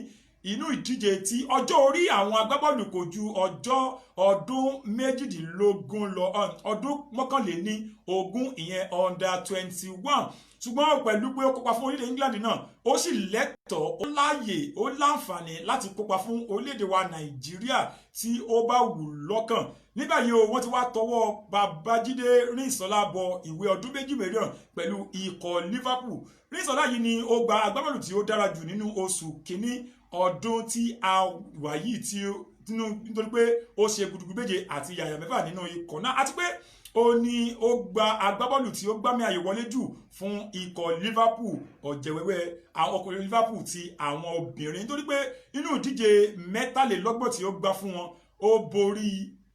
S2: inú ìdíje tí ọjọ́ orí àwọn agbábọ́ọ̀lù kò ju ọdún méjìdínlógún lọ ọdún mọ́kànléní ogún ìyẹn under 21 ṣùgbọ́n pẹ̀lú pé ó kópa fún orílẹ̀-èdè England náà ó sì lẹ́tọ̀ọ́ ó láàyè ó láǹfààní láti kópa fún orílẹ̀-èdè wa Nàìjíríà tí ó bá wù lọ́kàn nígbà yìí o wọ́n ti wá tọwọ́ Babájídé Rínsọ́lá bọ ìwé ọdún méjì mìíràn pẹ̀lú ikọ̀ Liverpool Rínsọ́lá yìí ni ó gba agbábọ́ọ̀lù tí ó dára jù nínú oṣù kínní ọdún tí a wà yìí tí nítorí pé ó ṣe gudugudu méje àti yàyà mẹ́fà nínú ikọ̀ náà àti pé ó ní ó gba agbábọ́ọ̀lù tí ó gbámì àyè wọlé jù fún ikọ̀ Liverpool ọ̀jẹ̀wẹ́wẹ́ àwọn ọkùnrin Liverpool ti àwọn obìnrin nítorí pé inú ìdíje 23 tí ó gbá fún wọn ó borí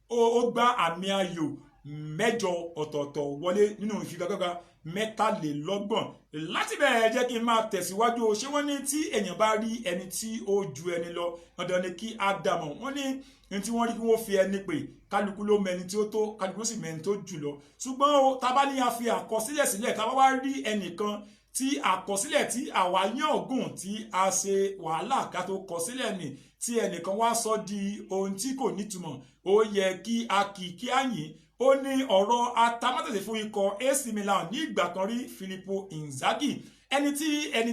S2: ó gbá àmì ayò 8 ọ̀tọ̀ọ̀tọ̀ wọlé nínú ìfigagbága 23 láti bẹ̀rẹ̀ jẹ́ kí n máa tẹ̀síwájú o ṣé wọ́n ní tí èèyàn bá rí ẹni tí ó ju ẹni lọ dandan ni kí á dàmọ̀ wọ́n ní ní tí wọ́n rí kí wọ́n fi ẹni pè kálukú ló mẹni tí ó tó kálukú sì mẹni tó jù lọ ṣùgbọ́n o tá bá ní a fi àkọsílẹ̀ sílẹ̀ tá bá wá rí ẹnìkan tí àkọsílẹ̀ tí àwa yán ògùn tí a ṣe wàhálà ká tó kọsílẹ̀ nì tí ẹnìkan wá sọ di ohun tí kò nítumọ̀ ó yẹ kí a kì í kí á yìn ó ní ọ̀rọ̀ atamátẹ̀sẹ̀ fún ikọ̀ AC Milan ní ìgbà kan rí Filippo Inzaghi ẹni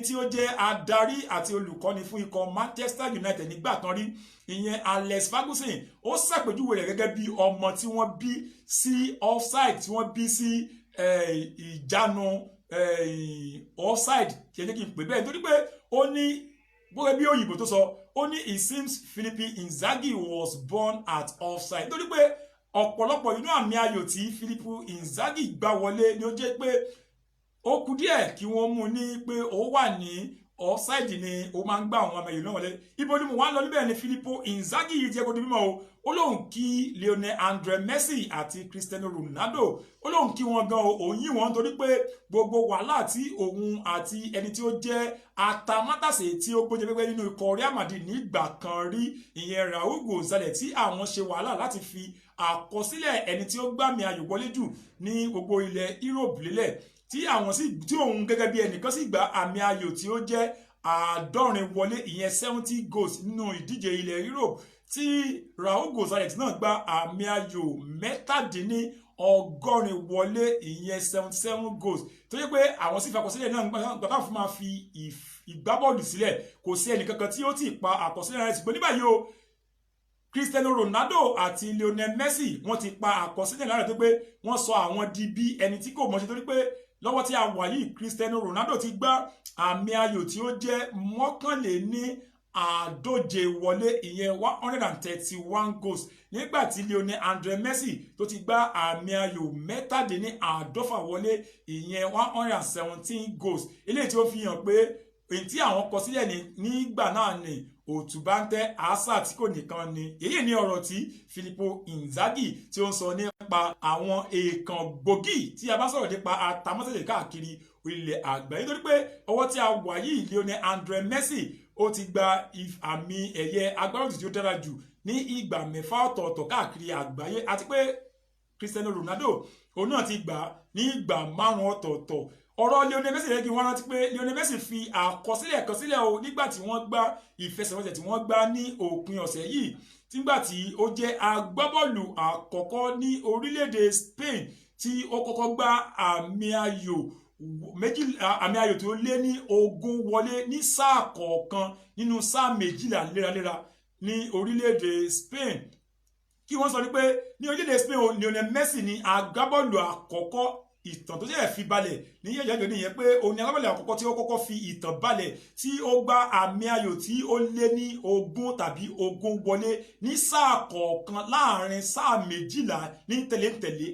S2: tí ó jẹ́ adarí àti olùkọ́ni fún ikọ̀ Manchester United nígbà kan rí ìyẹn Alex Ferguson ó ṣàpèjúwe rẹ̀ gẹ́gẹ́ bí ọmọ tí wọ́n bí sí offside tí wọ́n bí sí ìjánu offside kí ẹ jẹ́ kí n pè bẹ́ẹ̀ nítorí pé ó ní gẹ́gẹ́ bí òyìnbó tó sọ ó ní it seems Filippo Inzaghi was born at offside nítorí pé ọ̀pọ̀lọpọ̀ inú àmì ayò tí Filippo Inzaghi gbá wọlé ni ó jẹ́ pé ó kù díẹ̀ kí wọ́n mú ní pé ó wà ní offside ni ó máa ń gbá àwọn àmì ayò náà wọlé ibo ni mo wá lọ níbẹ̀ ni Filippo Inzaghi yìí jẹ́ kó di mímọ́ o ó lóun kí Lionel Andre Messi àti Cristiano Ronaldo ó lóun kí wọn gan òun yìn wọn torí pé gbogbo wàhálà tí òun àti ẹni tí ó jẹ́ atamátàsé tí ó gbójú pẹ́pẹ́ nínú ikọ̀ Real Madrid nígbà kan rí ìyẹn Raúl González tí àwọn ṣe wàhálà láti fi àkọsílẹ̀ ẹni tí ó gbàmì ayò wọlé jù ní gbogbo ilẹ̀ Europe lélẹ̀ tí àwọn sì tí òun gẹ́gẹ́ bí ẹnìkan sì gba àmì ayò tí ó jẹ́ 70 wọlé ìyẹn 70 goals nínú ìdíje ilẹ̀ Europe tí Raúl González náà gba àmì ayò 87 wọlé ìyẹn 77 goals tó yẹ pé àwọn sì fi àkọsílẹ̀ náà gbàgbà fún máa fi ìgbábọ́ọ̀lù sílẹ̀ kò sí ẹnìkankan tí ó ti pa àkọsílẹ̀ rẹ̀ ṣùgbọ́n ní báyìí o Cristiano Ronaldo àti Lionel Messi wọ́n ti pa àkọsílẹ̀ lára tó pé wọ́n sọ àwọn di bí ẹni tí kò mọ̀ṣe torí pé lọ́wọ́ tí a wà yìí Cristiano Ronaldo ti gbá àmì ayò tí ó jẹ́ 139 wọlé ìyẹn 131 goals nígbà tí Lionel Andre Messi tó ti gbá àmì ayò 57 wọlé ìyẹn 117 goals eléyìí tí ó fi hàn pé èyí tí àwọn kọ sílẹ̀ nígbà náà ni òtúbáńtẹ́ àṣà tí kò nìkan ni èyí ni ọ̀rọ̀ tí Filippo Inzaghi tí ó ń sọ nípa àwọn èèkàn gbòógì tí a bá sọ̀rọ̀ nípa atamátẹ̀sẹ̀ káàkiri ilẹ̀ àgbáyé nítorí pé ọwọ́ tí a wà yìí Lionel Andre Messi ó ti gba àmì ẹ̀yẹ agbábọ́ọ̀lù tí ó dára jù ní ìgbà 6 ọ̀tọ̀ọ̀tọ̀ káàkiri àgbáyé àti pé Cristiano Ronaldo òun náà ti gbà ní ìgbà 5 ọ̀tọ̀ọ̀tọ̀ ọ̀rọ̀ Lionel Messi rẹ̀ kí wọ́n rántí pé Lionel Messi fi àkọsílẹ̀ kan sílẹ̀ o nígbà tí wọ́n gbá ìfẹsẹ̀wọnsẹ̀ tí wọ́n gbá ní òpin ọ̀sẹ̀ yìí nígbà tí ó jẹ́ agbábọ́ọ̀lù àkọ́kọ́ ní orílẹ̀-èdè Spain tí ó kọ́kọ́ gbá àmì ayò tó lé ní 20 wọlé ní sáà kọ̀ọ̀kan nínú sáà 12 léraléra ní orílẹ̀-èdè Spain kí wọ́n sọ ní pé ní orílẹ̀-èdè Spain Lionel Messi ní agbábọ́ọ̀lù àkọ́kọ́ ìtàn tó jẹ́ fi balẹ̀ ní yẹ̀yẹ́ nìyẹn pé òun ni agbábọ́ọ̀lù àkọ́kọ́ tí ó kọ́kọ́ fi ìtàn balẹ̀ tí ó gbá àmì ayò tí ó lé ní 20 tàbí 20 wọlé ní sáà kọ̀ọ̀kan láàrin sáà 12 ní tẹ̀léńtẹ̀lé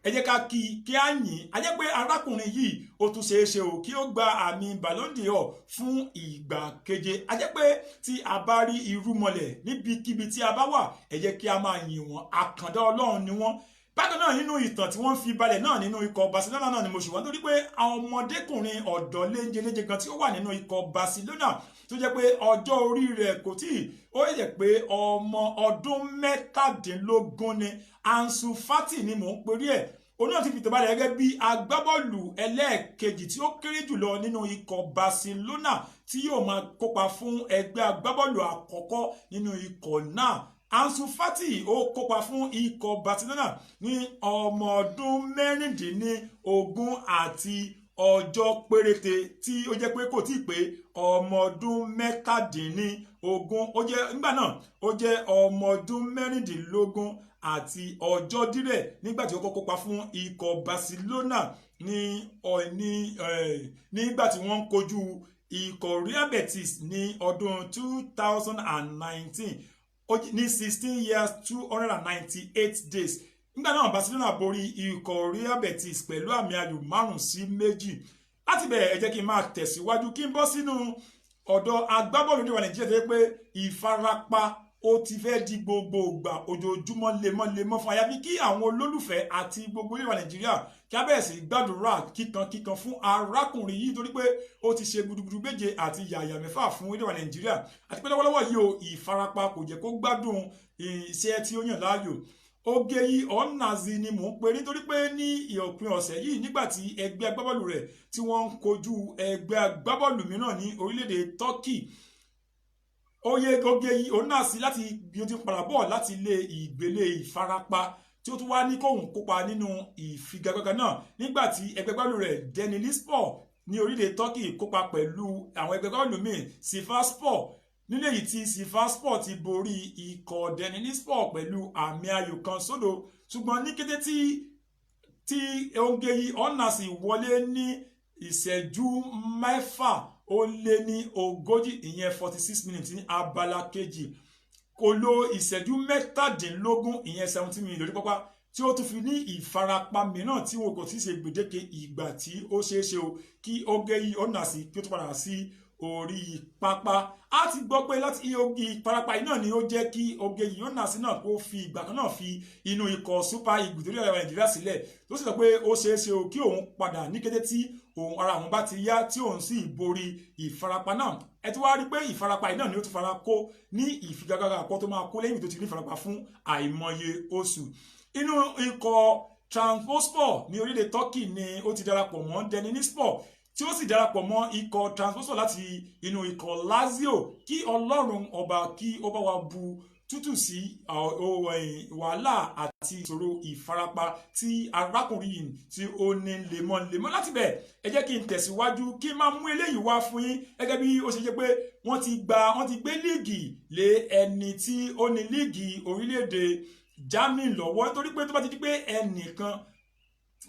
S2: ẹ jẹ́ ká kí á yìn á jẹ́ pé arákùnrin yìí ó tún ṣeé ṣe o kí ó gba àmì Ballon d'Or fún ìgbà keje á jẹ́ pé tí a bá rí irúmọlẹ̀ níbikíbi tí a bá wà ẹ jẹ́ kí a máa yìn wọ́n àkàndá Ọlọ́run ni wọ́n bákan náà nínú ìtàn tí wọ́n fi balẹ̀ náà nínú ikọ̀ Barcelona náà ni mo ṣùgbọ́n torí pé àwọn ọmọdékùnrin ọ̀dọ́ léńjeléńje kan tí ó wà nínú ikọ̀ Barcelona tó jẹ́ pé ọjọ́ orí rẹ̀ kò tí ó yẹ pé ọmọ ọdún 17 ni Ansu Fati ni mò ń perí ẹ̀ òun náà ti fi tẹ̀balẹ̀ gẹ́gẹ́ bí agbábọ́ọ̀lù ẹlẹ́ẹ̀kejì tí ó kéré jùlọ nínú ikọ̀ Barcelona tí yóò máa kópa fún ẹgbẹ́ agbábọ́ọ̀lù àkọ́kọ́ nínú ikọ̀ náà Ansu Fati ó kópa fún ikọ̀ Barcelona ní ọmọ ọdún 16 àti ọjọ́ péréte tí ó jẹ́ pé kò tí ì pé ọmọ ọdún 17 ó jẹ́ nígbà náà ó jẹ́ ọmọ ọdún 16 àti ọjọ́ díẹ̀ nígbà tí ó kọ́kọ́ kópa fún ikọ̀ Barcelona nígbà tí wọ́n ń kojú ikọ̀ Real Betis ní ọdún 2019 ní 16 years 298 days nígbà náà Barcelona borí ikọ̀ Real Betis pẹ̀lú àmì ayò 5-2 láti bẹ̀rẹ̀ ẹ jẹ́ kí n máa tẹ̀síwájú kí n bọ́ sínú ọ̀dọ̀ agbábọ́ọ̀lù níwà Nàìjíríà tó yẹ pé ìfarapa ó ti fẹ́ di gbogbo ìgbà ojoojúmọ́ lemọ́lemọ́ fún àyàfi kí àwọn olólùfẹ́ àti gbogbo níwà Nàìjíríà kí a bẹ̀rẹ̀ sí gbàdúrà kíkankíkan fún arákùnrin yìí torí pé ó ti ṣe gudugudu méje àti yàyà mẹ́fà fún níwà Nàìjíríà àti pé lọ́wọ́lọ́wọ́ yìí o ìfarapa kò jẹ́ kó gbádùn iṣẹ́ tí ó yàn láàyò Ogeyi Onazi ni mò ń pè nítorí pé ní òpin ọ̀sẹ̀ yìí nígbà tí ẹgbẹ́ agbábọ́ọ̀lù rẹ̀ tí wọ́n ń kojú ẹgbẹ́ agbábọ́ọ̀lù mìíràn ní orílẹ̀-èdè Turkey Ogeyi Onazi láti bí ó ti padà bọ̀ láti ilé ìgbélé ìfarapa tí tí ó tún wá ní kóhùn kópa nínú ìfigagbága náà nígbà tí ẹgbẹ́ agbábọ́ọ̀lù rẹ̀ Denizlispor ní orílẹ̀ Turkey kópa pẹ̀lú àwọn ẹgbẹ́ agbábọ́ọ̀lù míì Sivasspor nínú èyí tí Sivasspor ti borí ikọ̀ Denizlispor pẹ̀lú àmì ayò kan sódò ṣùgbọ́n ní kété tí Ongeyi Onasi wọlé ní ìṣẹ́jú mẹ́fà ó lé ní ogójì ìyẹn 46 minutes ní abala kejì kò lo ìṣẹ́jú mẹ́tàdínlógún ìyẹn 17 minutes lórí pápá tí ó tún fi ní ìfarapa mìíràn tí wọn kò tí ì ṣe gbèdéke ìgbà tí ó ṣeé ṣe o kí Ongeyi Onasi kí ó tún padà sí orí pápá. A ti gbọ́ pé láti ìfarapa yìí náà ni ó jẹ́ kí Ongeyi Onasi náà kó fi ìgbà kan náà fi inú ikọ̀ Super Eagles torí ọ̀rẹ́ Nàìjíríà sílẹ̀ tó sì sọ pé ó ṣeé ṣe o kí òun padà ní kété tí ara àwọn bá ti yá tí òun sì borí ìfarapa náà. Ẹ ti wá rí pé ìfarapa yìí náà ni ó tún fara kó ní ìfigagbága àkọ́ tó máa kó lẹ́yìn tó ti ní ìfarapa fún àìmọye oṣù. Inú ikọ̀ Trabzonspor ní orílẹ̀ Turkey ni ó ti darapọ̀ mọ́ Denizlispor tí ó sì darapọ̀ mọ́ ikọ̀ Trabzonspor láti inú ikọ̀ Lazio kí Ọlọ́run ọba kí ó bá wa bu tútù sí wàhálà àti ìṣòro ìfarapa tí arákùnrin yìí tí ó ní lemọ́lemọ́. Láti bẹ̀ ẹ jẹ́ kí n tẹ̀síwájú kí n máa mú eléyìí wá fún yín gẹ́gẹ́ bí ó ṣe jẹ́ pé wọ́n ti gbé líìgì lé ẹni tí ó ní líìgì orílẹ̀-èdè Germany lọ́wọ́ nítorí pé tó bá ti di pé ẹnìkan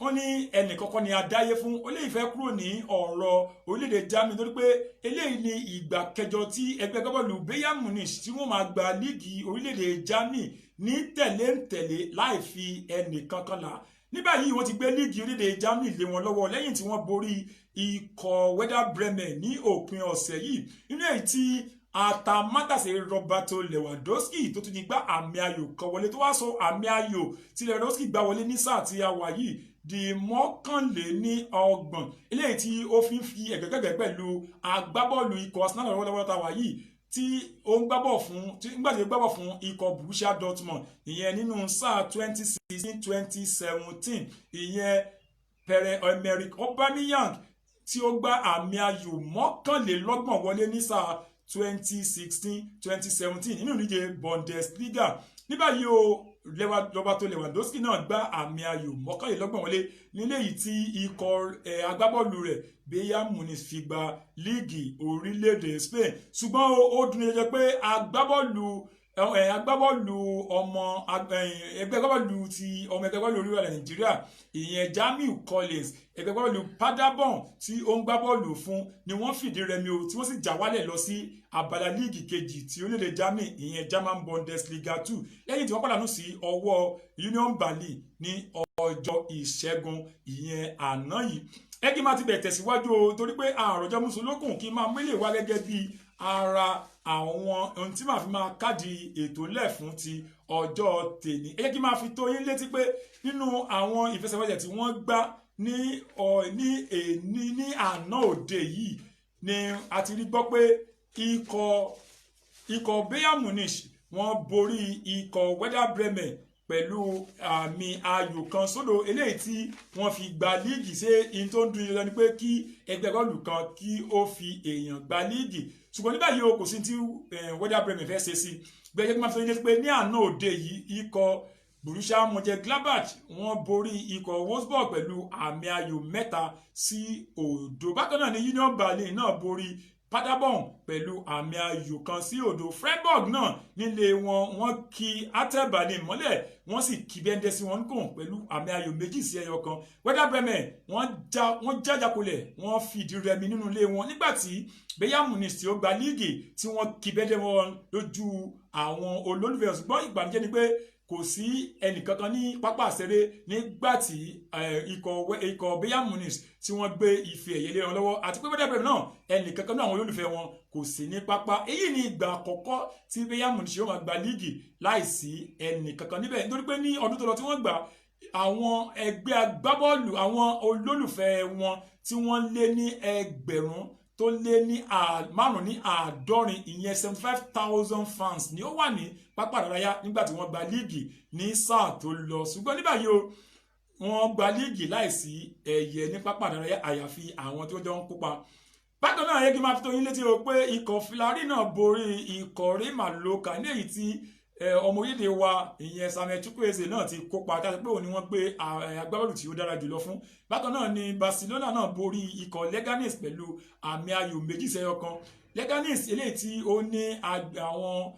S2: wọ́n ní ẹnìkọ̀ọ̀kan ni adáyé fún ó lè fẹ́ kúrò ní ọ̀rọ̀ orílẹ̀-èdè Germany nítorí pé eléyìí ni ìgbà kẹjọ tí ẹgbẹ́ agbábọ́ọ̀lù Bayern Munich tí wọ́n máa gba líìgì orílẹ̀-èdè Germany ní tẹ̀léǹtẹ̀lé láì fi ẹnìkankan là. Ní báyìí wọ́n ti gbé líìgì orílẹ̀-èdè Germany lé wọn lọ́wọ́ lẹ́yìn tí wọ́n borí ikọ̀ Werder Bremen ní òpin ọ̀sẹ̀ yìí nínú èyí tí atamátàsé Roberto Lewandowski tó tún ti gbá àmì ayò kan wọlé tó wá sọ àmì ayò tí Lewandowski gbá wọlé ní sáà tí a wà yìí di 29 eléyìí tí ó fi ń fi ẹ̀gbẹ́kẹ̀gbẹ́ pẹ̀lú agbábọ́ọ̀lù ikọ̀ Arsenal lọ́wọ́lọ́wọ́ tá a wà yìí tí ó ń gbábọ̀ fún nígbà tí ó gbábọ̀ fún ikọ̀ Borussia Dortmund ìyẹn nínú sáà 2016-2017 ìyẹn Pierre-Emerick Aubameyang tí ó gbá àmì ayò 31 wọlé ní sáà 2016-2017 nínú ìdíje Bundesliga. Ní báyìí o Roberto Lewandowski náà gbá àmì ayò 31 wọlé nílé yìí tí ikọ̀ agbábọ́ọ̀lù rẹ̀ Bayern Munich fi gba líìgì orílẹ̀-èdè Spain ṣùgbọ́n ó dùn jẹ́ pé agbábọ́ọ̀lù ọmọ ẹgbẹ́ agbábọ́ọ̀lù ti ọmọ ẹgbẹ́ agbábọ́ọ̀lù orílẹ̀-èdè Nàìjíríà ìyẹn Jamiu Collins ẹgbẹ́ agbábọ́ọ̀lù Paderborn tí ó ń gbá bọ́ọ̀lù fún ni wọ́n fìdí rẹmi o tí wọ́n sì já wálẹ̀ lọ sí abala líìgì kejì tí orílẹ̀-èdè Germany ìyẹn German Bundesliga 2 lẹ́yìn tí wọ́n pàdánù sí ọwọ́ Union Berlin ní ọjọ́ ìṣẹ́gun ìyẹn àná yìí. Kí n máa ti bẹ̀ tẹ̀síwájú o torí pé àròjọ mùsùlùkùn kí n máa mélè wá gẹ́gẹ́ bí ara àwọn ohun tí màá fi máa káàdì ètò lẹ̀ fún ti ọjọ́ tèmi. Kí n máa fi tó yín létí pé nínú àwọn ìfẹsẹ̀wọnsẹ̀ tí wọ́n gbá ní àná òde yìí ni a ti rí gbọ́ pé ikọ̀ Bayern Munich wọ́n borí ikọ̀ Werder Bremen pẹ̀lú àmì ayò kan sódò eléyìí tí wọ́n fi gba líìgì ṣé in tó ń dun yín lọ ni pé kí ẹgbẹ́ bọ́ọ̀lù kan kí ó fi èèyàn gba líìgì ṣùgbọ́n nígbà yìí o kò sí tí Werder Bremen fẹ́ ṣe sí gbẹ̀jẹ̀ kí n máa fi sọ yín pé ní àná òde yìí ikọ̀ Borussia Mönchengladbach wọ́n borí ikọ̀ Wolfsburg pẹ̀lú àmì ayò 3-0. Bákan náà ni Union Berlin náà borí Paderborn pẹ̀lú àmì ayò kan sí òdo. Freiburg náà nílé wọ́n kí Hertha Berlin mọ́lẹ̀ wọ́n sì kí bẹ́ńdẹ́ sí wọn kàn pẹ̀lú àmì ayò 2-1. Werder Bremen wọ́n jájákulẹ̀ wọ́n fìdí rẹmi nínú ilé wọn nígbàtí Bayern Munich tí ó gba líìgì tí wọ́n kí bẹ́ńdẹ́ wọn lójú àwọn olólùfẹ́ ṣùgbọ́n ìbànújẹ́ ni pé kò sí ẹnìkankan ní pápá àṣẹrẹ nígbàtí ikọ̀ Bayern Munich tí wọ́n gbé ife ẹ̀yẹ lé wọn lọ́wọ́ àti pé Werder Bremen náà ẹnìkankan náà àwọn olólùfẹ́ wọn kò sí ní pápá. Èyí ni ìgbà àkọ́kọ́ tí Bayern Munich yóò máa gba líìgì láìsí ẹnìkankan níbẹ̀ nítorí pé ní ọdún tó lọ tí wọ́n gbà àwọn ẹgbẹ́ agbábọ́ọ̀lù àwọn olólùfẹ́ wọn tí wọ́n lé ní ẹgbẹ̀rún tó lé ní 550 ìyẹn 75,000 fans ni ó wà ní pápá ìdárayá nígbà tí wọ́n gba líìgì ní sáà tó lọ ṣùgbọ́n ní báyìí o wọ́n gba líìgì láìsí ẹ̀yẹ ní pápá ìdárayá àyàfi àwọn tí ó jọ ń kópa. Bákan náà yẹ kí n máa fi tó yín létí o pé ikọ̀ Villarreal náà borí ikọ̀ Real Mallorca ní èyí tí ọmọ orílẹ̀-èdè wa ìyẹn Samuel Chukwueze náà ti kópa dájú pé òun ni wọ́n gbé agbábọ́ọ̀lù tí ó dára jùlọ fún. Bákan náà ni Barcelona náà borí ikọ̀ Leganes pẹ̀lú àmì ayò 2-1. Leganes eléyìí tí ó ní àwọn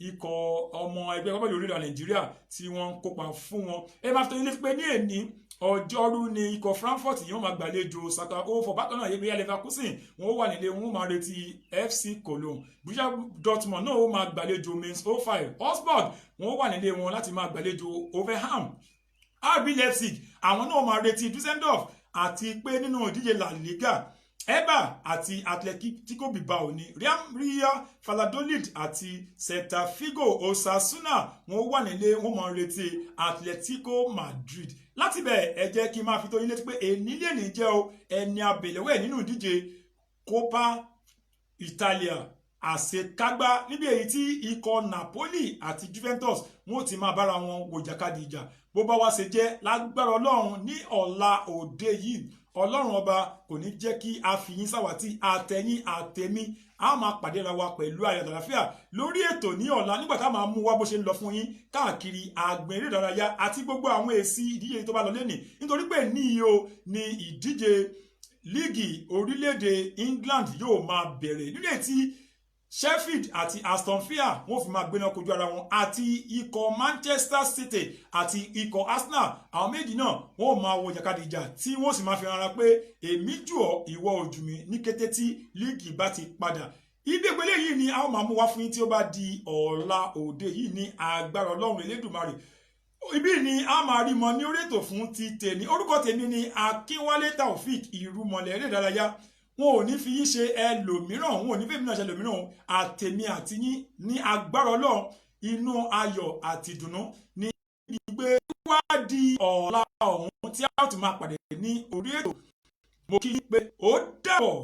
S2: ikọ̀ ọmọ ẹgbẹ́ agbábọ́ọ̀lù orílẹ̀ Nàìjíríà tí wọ́n ń kópa fún wọn. Ẹ máa fi tó yín létí pé ní èní ọjọ́rú ni ikọ̀ Frankfurt yóò máa gbàlejò Schalke 04. Bákan náà Bayer Leverkusen wọn ó wà nílé wọn ó máa retí FC Cologne. Borussia Dortmund náà ó máa gbàlejò Mainz 05. Augsburg wọn ó wà nílé wọn láti máa gbàlejò Hoffenheim. RB Leipzig àwọn náà máa retí Düsseldorf, àti pé nínú ìdíje La Liga Eibar àti Atletico Bilbao ní Real Valladolid àti Celta Vigo. Osasuna wọn wà nílé wọn máa retí Atletico Madrid. Láti bẹ̀ ẹ jẹ́ kí n máa fi tó yín létí pé èní lè ní jẹ́ o ẹni abèlẹ́wẹ̀ nínú ìdíje Coppa Italia àṣekágbá, níbi èyí tí ikọ̀ Napoli àti Juventus wọn ò ti máa bára wọn wòjàkadì ìjà. Bó bá wá ṣe jẹ́ lágbára Ọlọ́run ní ọ̀la òde yìí, Ọlọ́run ọba kò ní jẹ́ kí a fi yín ṣàwátì, àtẹ̀yìn àtẹ̀mí a máa pàdé ra wa pẹ̀lú ayọ̀ àlàáfíà lórí ètò ní ọ̀la, nígbà tá a máa mú wá bó ṣe ń lọ fún yín káàkiri àgbẹ̀ eré ìdárayá àti gbogbo àwọn èsì ìdíje tó bá lọ lẹ́nìí. Nítorí pé ní o ní ìdíje líìgì orílẹ̀-èdè England yóò máa bẹ̀rẹ̀ nílé tí Sheffield àti Aston Villa wọ́n fi máa gbéná kojú ara wọn, àti ikọ̀ Manchester City àti ikọ̀ Arsenal. Àwọn méjì náà wọ́n máa wọ jàkadì ìjà tí wọ́n sì máa fi hàn ara pé èmi jù ọ́ ìwọ ò jù mí ní kété tí líìgì bá ti padà. Ibi ìgbélé yìí ni a ó máa mú wá fún yín tí ó bá di ọ̀la òde yìí ní agbára Ọlọ́run Elédùmarè. Ibi ni a máa rí mọ ní orí ètò fún ti tèmi. Orúkọ tèmi ni Akínwálé Taofik Ìrúmọlẹ̀ eré ìdárayá. Wọn ò ní fi yín ṣe ẹlòmíràn, wọn ò ní fèmí náà ṣe ẹlòmíràn. Àtèmi àti yín ní agbára Ọlọ́run inú ayọ̀ àti ìdùnnú ní ìgbé wá di ọ̀la ọ̀hún tí a ó ti máa pàdé ní orí ètò. Mo kí yín pé ó dàbọ̀.